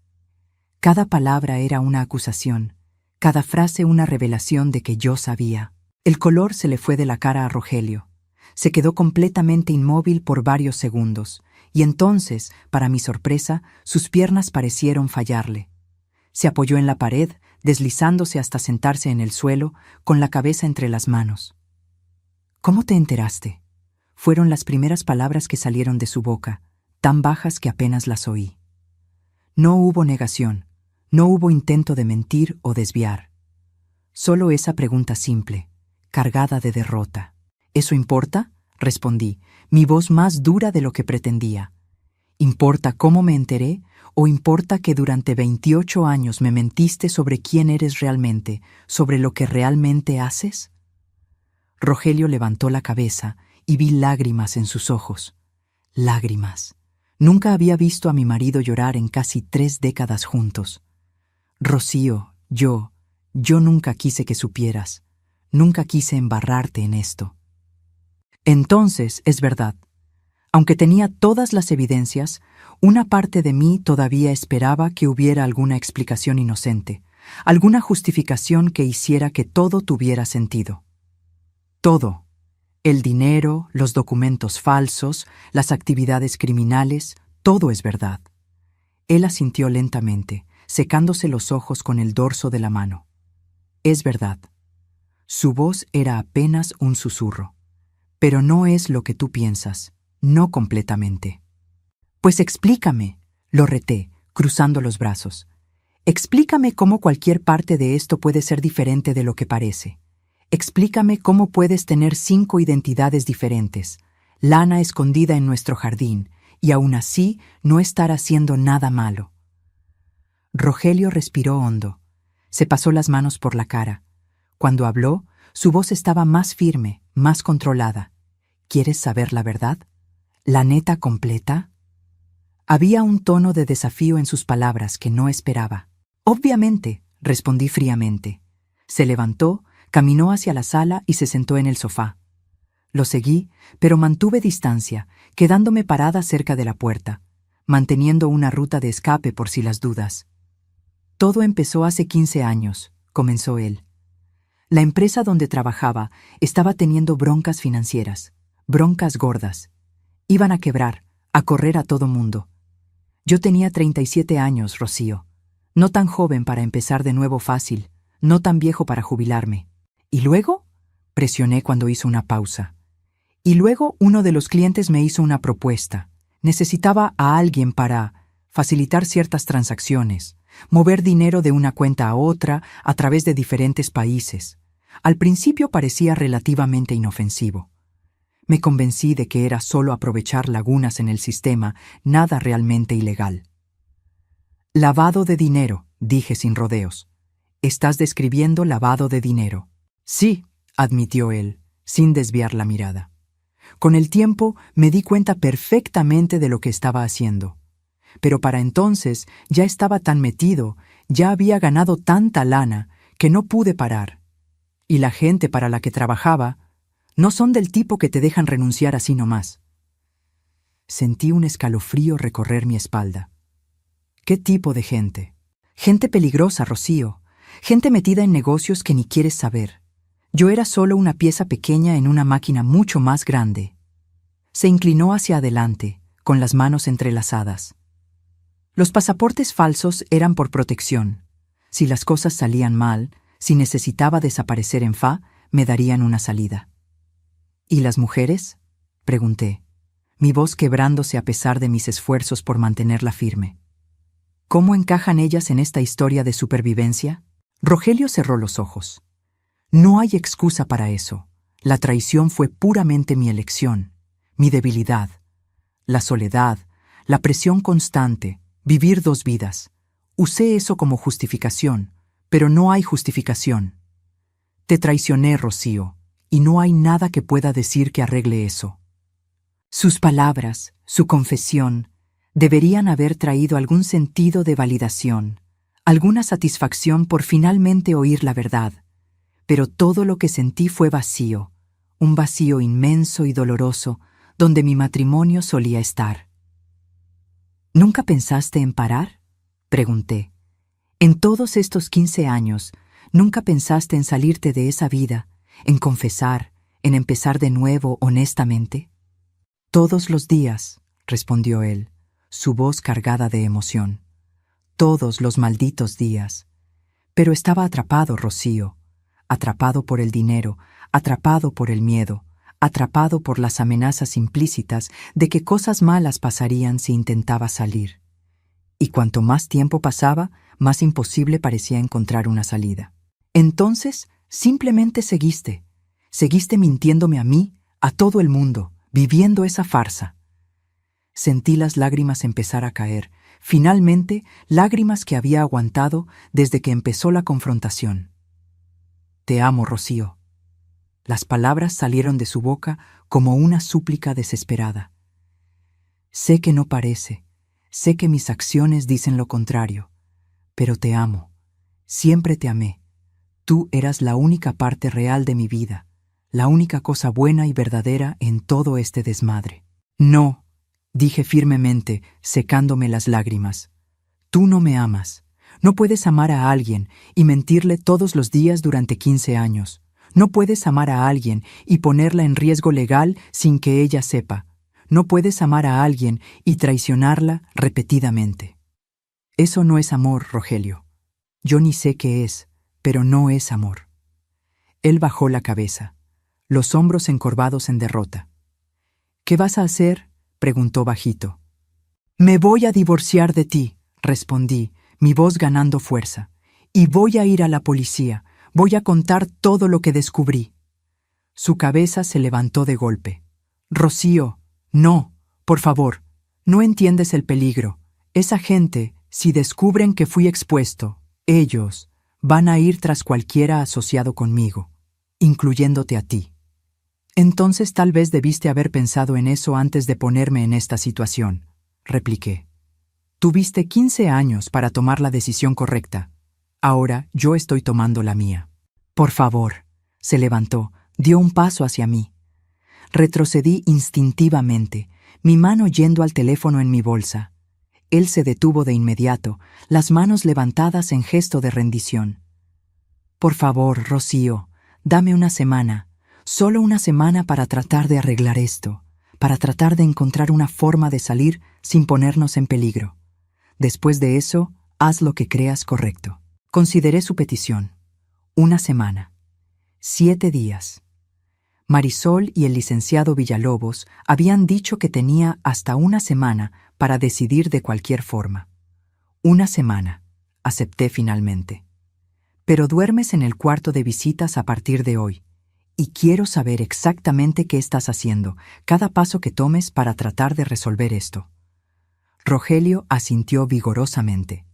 Cada palabra era una acusación, cada frase una revelación de que yo sabía. El color se le fue de la cara a Rogelio. Se quedó completamente inmóvil por varios segundos, y entonces, para mi sorpresa, sus piernas parecieron fallarle. Se apoyó en la pared, deslizándose hasta sentarse en el suelo, con la cabeza entre las manos. «¿Cómo te enteraste?», fueron las primeras palabras que salieron de su boca, tan bajas que apenas las oí. No hubo negación, no hubo intento de mentir o desviar. Solo esa pregunta simple, cargada de derrota. ¿Eso importa? Respondí, mi voz más dura de lo que pretendía. ¿Importa cómo me enteré o importa que durante 28 años me mentiste sobre quién eres realmente, sobre lo que realmente haces? Rogelio levantó la cabeza y vi lágrimas en sus ojos. Lágrimas. Nunca había visto a mi marido llorar en casi 3 décadas juntos. Rocío, yo nunca quise que supieras. Nunca quise embarrarte en esto. Entonces, es verdad. Aunque tenía todas las evidencias, una parte de mí todavía esperaba que hubiera alguna explicación inocente, alguna justificación que hiciera que todo tuviera sentido. Todo. El dinero, los documentos falsos, las actividades criminales, todo es verdad. Él asintió lentamente, secándose los ojos con el dorso de la mano. Es verdad. Su voz era apenas un susurro. Pero no es lo que tú piensas, no completamente. Pues explícame, lo reté, cruzando los brazos. Explícame cómo cualquier parte de esto puede ser diferente de lo que parece. Explícame cómo puedes tener 5 identidades diferentes, lana escondida en nuestro jardín, y aún así no estar haciendo nada malo. Rogelio respiró hondo. Se pasó las manos por la cara. Cuando habló, su voz estaba más firme, más controlada. ¿Quieres saber la verdad? ¿La neta completa? Había un tono de desafío en sus palabras que no esperaba. Obviamente, respondí fríamente. Se levantó, caminó hacia la sala y se sentó en el sofá. Lo seguí, pero mantuve distancia, quedándome parada cerca de la puerta, manteniendo una ruta de escape por si las dudas. Todo empezó hace 15 años, comenzó él. La empresa donde trabajaba estaba teniendo broncas financieras, broncas gordas. Iban a quebrar, a correr a todo mundo. Yo tenía 37 años, Rocío. No tan joven para empezar de nuevo fácil, no tan viejo para jubilarme. ¿Y luego? Presioné cuando hizo una pausa. Y luego uno de los clientes me hizo una propuesta. Necesitaba a alguien para facilitar ciertas transacciones, mover dinero de una cuenta a otra a través de diferentes países. Al principio parecía relativamente inofensivo. Me convencí de que era solo aprovechar lagunas en el sistema, nada realmente ilegal. Lavado de dinero, dije sin rodeos. ¿Estás describiendo lavado de dinero? Sí, admitió él, sin desviar la mirada. Con el tiempo me di cuenta perfectamente de lo que estaba haciendo. Pero para entonces ya estaba tan metido, ya había ganado tanta lana, que no pude parar. Y la gente para la que trabajaba no son del tipo que te dejan renunciar así nomás. Sentí un escalofrío recorrer mi espalda. ¿Qué tipo de gente? Gente peligrosa, Rocío. Gente metida en negocios que ni quieres saber. Yo era solo una pieza pequeña en una máquina mucho más grande. Se inclinó hacia adelante, con las manos entrelazadas. Los pasaportes falsos eran por protección. Si las cosas salían mal, si necesitaba desaparecer en FA, me darían una salida. ¿Y las mujeres? Pregunté, mi voz quebrándose a pesar de mis esfuerzos por mantenerla firme. ¿Cómo encajan ellas en esta historia de supervivencia? Rogelio cerró los ojos. No hay excusa para eso. La traición fue puramente mi elección, mi debilidad. La soledad, la presión constante, vivir 2 vidas. Usé eso como justificación, pero no hay justificación. Te traicioné, Rocío, y no hay nada que pueda decir que arregle eso. Sus palabras, su confesión, deberían haber traído algún sentido de validación, alguna satisfacción por finalmente oír la verdad. Pero todo lo que sentí fue vacío, un vacío inmenso y doloroso, donde mi matrimonio solía estar. ¿Nunca pensaste en parar? Pregunté. En todos estos 15 años, ¿nunca pensaste en salirte de esa vida, en confesar, en empezar de nuevo honestamente? Todos los días, respondió él, su voz cargada de emoción. Todos los malditos días. Pero estaba atrapado, Rocío. Atrapado por el dinero, atrapado por el miedo, atrapado por las amenazas implícitas de que cosas malas pasarían si intentaba salir. Y cuanto más tiempo pasaba, más imposible parecía encontrar una salida. Entonces, simplemente seguiste mintiéndome a mí, a todo el mundo, viviendo esa farsa. Sentí las lágrimas empezar a caer, finalmente lágrimas que había aguantado desde que empezó la confrontación. Te amo, Rocío. Las palabras salieron de su boca como una súplica desesperada. Sé que no parece, sé que mis acciones dicen lo contrario, pero te amo, siempre te amé. Tú eras la única parte real de mi vida, la única cosa buena y verdadera en todo este desmadre. No, dije firmemente, secándome las lágrimas. Tú no me amas. No puedes amar a alguien y mentirle todos los días durante 15 años. No puedes amar a alguien y ponerla en riesgo legal sin que ella sepa. No puedes amar a alguien y traicionarla repetidamente. Eso no es amor, Rogelio. Yo ni sé qué es, pero no es amor. Él bajó la cabeza, los hombros encorvados en derrota. ¿Qué vas a hacer?, preguntó bajito. Me voy a divorciar de ti, respondí, mi voz ganando fuerza. Y voy a ir a la policía, voy a contar todo lo que descubrí. Su cabeza se levantó de golpe. Rocío, no, por favor, no entiendes el peligro. Esa gente, si descubren que fui expuesto, ellos van a ir tras cualquiera asociado conmigo, incluyéndote a ti. Entonces tal vez debiste haber pensado en eso antes de ponerme en esta situación, repliqué. Tuviste 15 años para tomar la decisión correcta. Ahora yo estoy tomando la mía. Por favor, se levantó, dio un paso hacia mí. Retrocedí instintivamente, mi mano yendo al teléfono en mi bolsa. Él se detuvo de inmediato, las manos levantadas en gesto de rendición. Por favor, Rocío, dame una semana, solo una semana para tratar de arreglar esto, para tratar de encontrar una forma de salir sin ponernos en peligro. Después de eso, haz lo que creas correcto. Consideré su petición. Una semana. 7 días. Marisol y el licenciado Villalobos habían dicho que tenía hasta una semana para decidir de cualquier forma. Una semana, acepté finalmente. Pero duermes en el cuarto de visitas a partir de hoy, y quiero saber exactamente qué estás haciendo, cada paso que tomes para tratar de resolver esto. Rogelio asintió vigorosamente.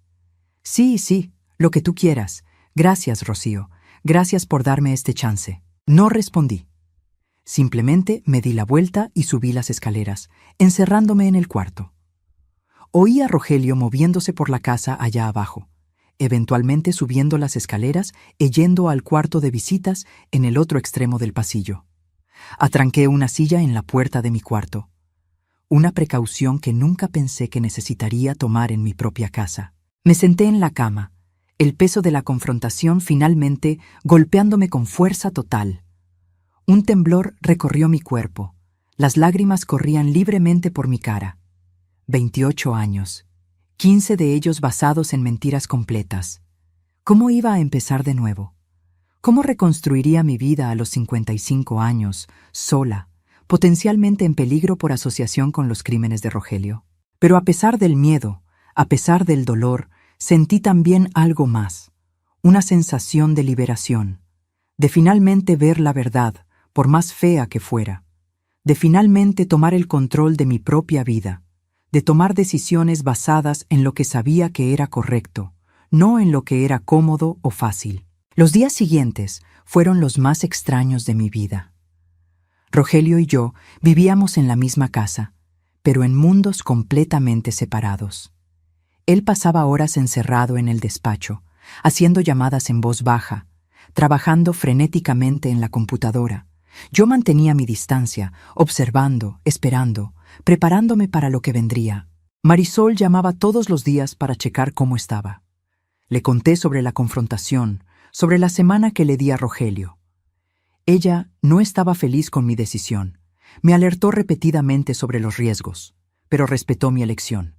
Sí, lo que tú quieras. Gracias, Rocío. Gracias por darme este chance. No respondí. Simplemente me di la vuelta y subí las escaleras, encerrándome en el cuarto. Oí a Rogelio moviéndose por la casa allá abajo, eventualmente subiendo las escaleras y yendo al cuarto de visitas en el otro extremo del pasillo. Atranqué una silla en la puerta de mi cuarto. Una precaución que nunca pensé que necesitaría tomar en mi propia casa. Me senté en la cama, el peso de la confrontación finalmente golpeándome con fuerza total. Un temblor recorrió mi cuerpo. Las lágrimas corrían libremente por mi cara. 28 años. 15 de ellos basados en mentiras completas. ¿Cómo iba a empezar de nuevo? ¿Cómo reconstruiría mi vida a los 55 años, sola, potencialmente en peligro por asociación con los crímenes de Rogelio? Pero a pesar del miedo, a pesar del dolor, sentí también algo más. Una sensación de liberación. De finalmente ver la verdad, por más fea que fuera, de finalmente tomar el control de mi propia vida, de tomar decisiones basadas en lo que sabía que era correcto, no en lo que era cómodo o fácil. Los días siguientes fueron los más extraños de mi vida. Rogelio y yo vivíamos en la misma casa, pero en mundos completamente separados. Él pasaba horas encerrado en el despacho, haciendo llamadas en voz baja, trabajando frenéticamente en la computadora. Yo mantenía mi distancia, observando, esperando, preparándome para lo que vendría. Marisol llamaba todos los días para checar cómo estaba. Le conté sobre la confrontación, sobre la semana que le di a Rogelio. Ella no estaba feliz con mi decisión. Me alertó repetidamente sobre los riesgos, pero respetó mi elección.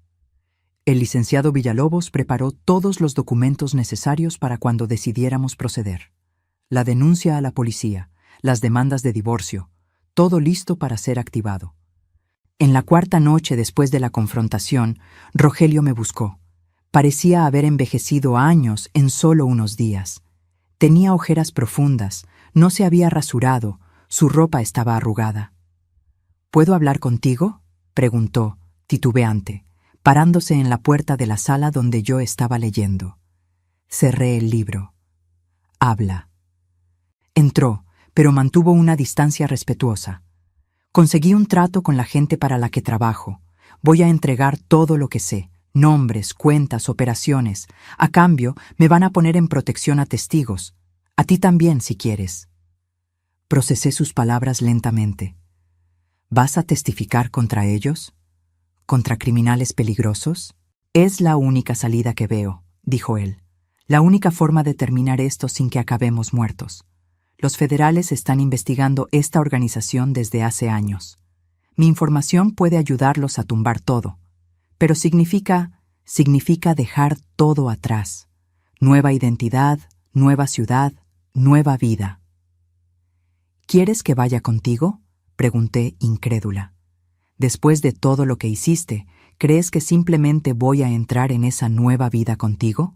El licenciado Villalobos preparó todos los documentos necesarios para cuando decidiéramos proceder. La denuncia a la policía, las demandas de divorcio, todo listo para ser activado. En la 4ª noche después de la confrontación, Rogelio me buscó. Parecía haber envejecido años en solo unos días. Tenía ojeras profundas, no se había rasurado, su ropa estaba arrugada. ¿Puedo hablar contigo?, preguntó, titubeante, parándose en la puerta de la sala donde yo estaba leyendo. Cerré el libro. Habla. Entró, pero mantuvo una distancia respetuosa. Conseguí un trato con la gente para la que trabajo. Voy a entregar todo lo que sé, nombres, cuentas, operaciones. A cambio, me van a poner en protección a testigos. A ti también, si quieres. Procesé sus palabras lentamente. ¿Vas a testificar contra ellos? ¿Contra criminales peligrosos? Es la única salida que veo, dijo él. La única forma de terminar esto sin que acabemos muertos. Los federales están investigando esta organización desde hace años. Mi información puede ayudarlos a tumbar todo, pero significa dejar todo atrás. Nueva identidad, nueva ciudad, nueva vida. ¿Quieres que vaya contigo?, pregunté incrédula. Después de todo lo que hiciste, ¿crees que simplemente voy a entrar en esa nueva vida contigo?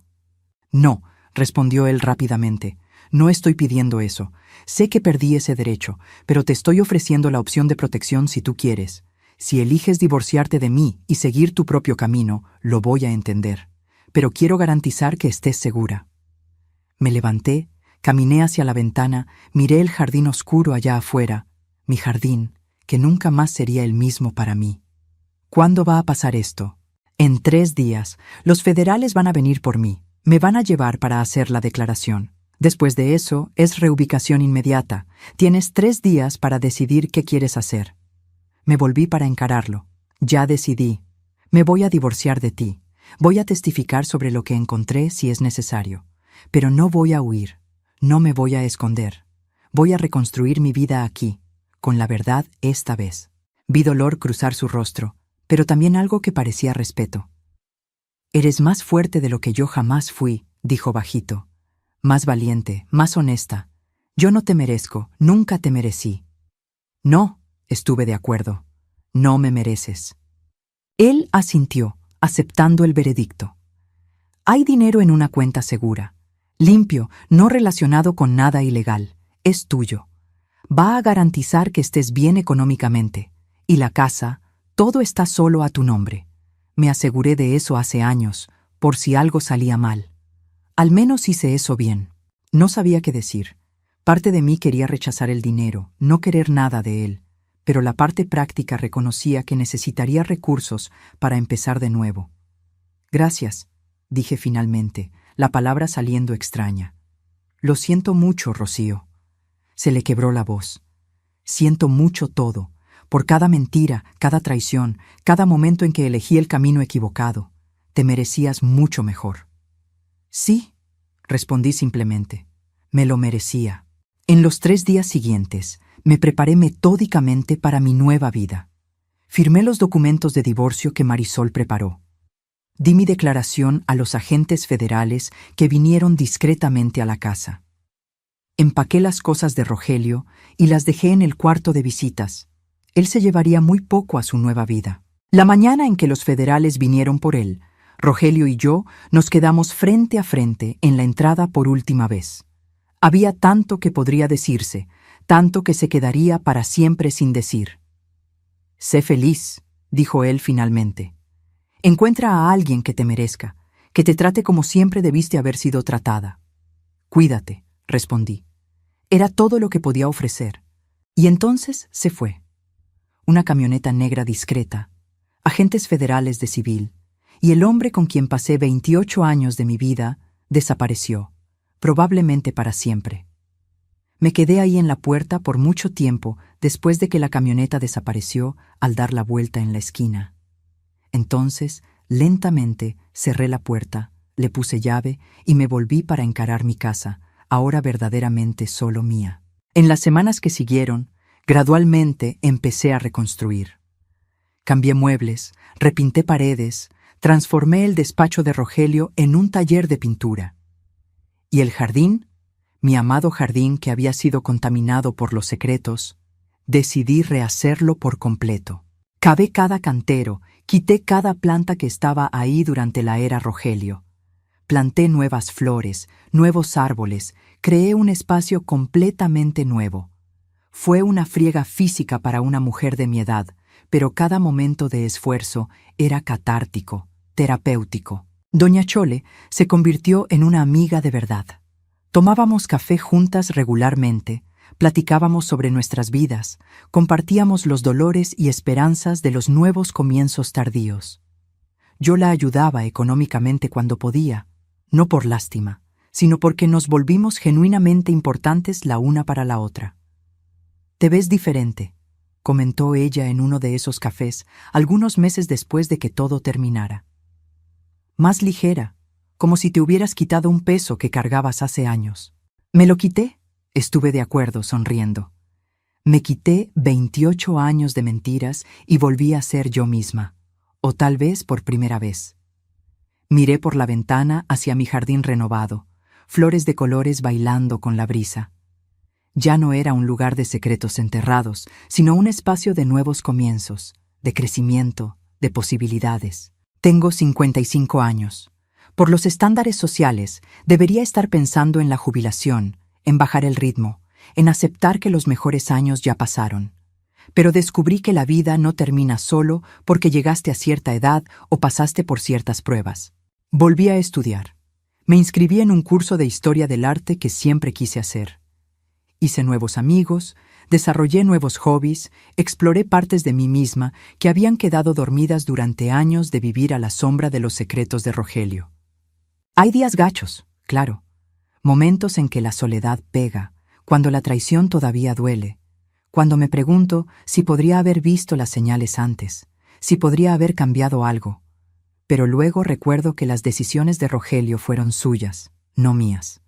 No, respondió él rápidamente. No estoy pidiendo eso. Sé que perdí ese derecho, pero te estoy ofreciendo la opción de protección si tú quieres. Si eliges divorciarte de mí y seguir tu propio camino, lo voy a entender. Pero quiero garantizar que estés segura. Me levanté, caminé hacia la ventana, miré el jardín oscuro allá afuera, mi jardín, que nunca más sería el mismo para mí. ¿Cuándo va a pasar esto? En 3 días, los federales van a venir por mí. Me van a llevar para hacer la declaración. Después de eso, es reubicación inmediata. Tienes 3 días para decidir qué quieres hacer. Me volví para encararlo. Ya decidí. Me voy a divorciar de ti. Voy a testificar sobre lo que encontré si es necesario. Pero no voy a huir. No me voy a esconder. Voy a reconstruir mi vida aquí, con la verdad esta vez. Vi dolor cruzar su rostro, pero también algo que parecía respeto. Eres más fuerte de lo que yo jamás fui, dijo bajito. Más valiente, más honesta. Yo no te merezco, nunca te merecí. No, estuve de acuerdo. No me mereces. Él asintió, aceptando el veredicto. Hay dinero en una cuenta segura. Limpio, no relacionado con nada ilegal. Es tuyo. Va a garantizar que estés bien económicamente. Y la casa, todo está solo a tu nombre. Me aseguré de eso hace años, por si algo salía mal. Al menos hice eso bien. No sabía qué decir. Parte de mí quería rechazar el dinero, no querer nada de él, pero la parte práctica reconocía que necesitaría recursos para empezar de nuevo. Gracias, dije finalmente, la palabra saliendo extraña. Lo siento mucho, Rocío. Se le quebró la voz. Siento mucho todo, por cada mentira, cada traición, cada momento en que elegí el camino equivocado. Te merecías mucho mejor. Sí, respondí simplemente. Me lo merecía. En los 3 días siguientes, me preparé metódicamente para mi nueva vida. Firmé los documentos de divorcio que Marisol preparó. Di mi declaración a los agentes federales que vinieron discretamente a la casa. Empaqué las cosas de Rogelio y las dejé en el cuarto de visitas. Él se llevaría muy poco a su nueva vida. La mañana en que los federales vinieron por él, Rogelio y yo nos quedamos frente a frente en la entrada por última vez. Había tanto que podría decirse, tanto que se quedaría para siempre sin decir. Sé feliz, dijo él finalmente. Encuentra a alguien que te merezca, que te trate como siempre debiste haber sido tratada. Cuídate, respondí. Era todo lo que podía ofrecer. Y entonces se fue. Una camioneta negra discreta, agentes federales de civil, y el hombre con quien pasé 28 años de mi vida desapareció, probablemente para siempre. Me quedé ahí en la puerta por mucho tiempo después de que la camioneta desapareció al dar la vuelta en la esquina. Entonces, lentamente, cerré la puerta, le puse llave y me volví para encarar mi casa, ahora verdaderamente solo mía. En las semanas que siguieron, gradualmente empecé a reconstruir. Cambié muebles, repinté paredes, transformé el despacho de Rogelio en un taller de pintura. ¿Y el jardín? Mi amado jardín que había sido contaminado por los secretos, decidí rehacerlo por completo. Cavé cada cantero, quité cada planta que estaba ahí durante la era Rogelio. Planté nuevas flores, nuevos árboles, creé un espacio completamente nuevo. Fue una friega física para una mujer de mi edad, pero cada momento de esfuerzo era catártico, terapéutico. Doña Chole se convirtió en una amiga de verdad. Tomábamos café juntas regularmente, platicábamos sobre nuestras vidas, compartíamos los dolores y esperanzas de los nuevos comienzos tardíos. Yo la ayudaba económicamente cuando podía, no por lástima, sino porque nos volvimos genuinamente importantes la una para la otra. «Te ves diferente», comentó ella en uno de esos cafés, algunos meses después de que todo terminara. «Más ligera, como si te hubieras quitado un peso que cargabas hace años». «Me lo quité», estuve de acuerdo, sonriendo. Me quité 28 años de mentiras y volví a ser yo misma, o tal vez por primera vez. Miré por la ventana hacia mi jardín renovado, flores de colores bailando con la brisa. Ya no era un lugar de secretos enterrados, sino un espacio de nuevos comienzos, de crecimiento, de posibilidades. Tengo 55 años. Por los estándares sociales, debería estar pensando en la jubilación, en bajar el ritmo, en aceptar que los mejores años ya pasaron. Pero descubrí que la vida no termina solo porque llegaste a cierta edad o pasaste por ciertas pruebas. Volví a estudiar. Me inscribí en un curso de historia del arte que siempre quise hacer. Hice nuevos amigos, desarrollé nuevos hobbies, exploré partes de mí misma que habían quedado dormidas durante años de vivir a la sombra de los secretos de Rogelio. Hay días gachos, claro, momentos en que la soledad pega, cuando la traición todavía duele, cuando me pregunto si podría haber visto las señales antes, si podría haber cambiado algo. Pero luego recuerdo que las decisiones de Rogelio fueron suyas, no mías.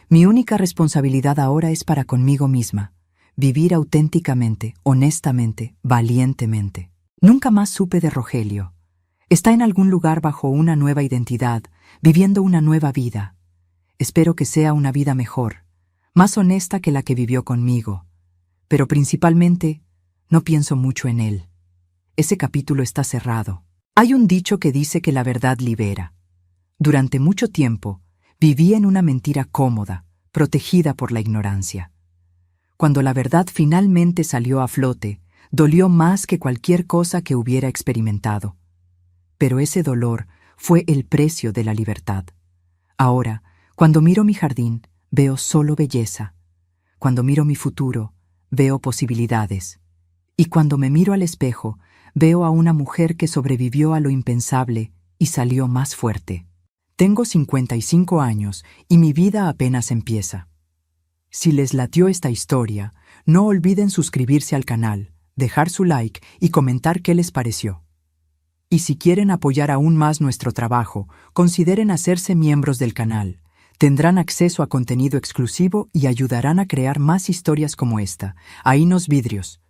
Mi única responsabilidad ahora es para conmigo misma, vivir auténticamente, honestamente, valientemente. Nunca más supe de Rogelio. Está en algún lugar bajo una nueva identidad, viviendo una nueva vida. Espero que sea una vida mejor, más honesta que la que vivió conmigo. Pero principalmente, no pienso mucho en él. Ese capítulo está cerrado. Hay un dicho que dice que la verdad libera. Durante mucho tiempo, viví en una mentira cómoda, protegida por la ignorancia. Cuando la verdad finalmente salió a flote, dolió más que cualquier cosa que hubiera experimentado. Pero ese dolor fue el precio de la libertad. Ahora, cuando miro mi jardín, veo solo belleza. Cuando miro mi futuro, veo posibilidades. Y cuando me miro al espejo, veo a una mujer que sobrevivió a lo impensable y salió más fuerte. Tengo 55 años y mi vida apenas empieza. Si les latió esta historia, no olviden suscribirse al canal, dejar su like y comentar qué les pareció. Y si quieren apoyar aún más nuestro trabajo, consideren hacerse miembros del canal. Tendrán acceso a contenido exclusivo y ayudarán a crear más historias como esta. Ahí nos vidrios.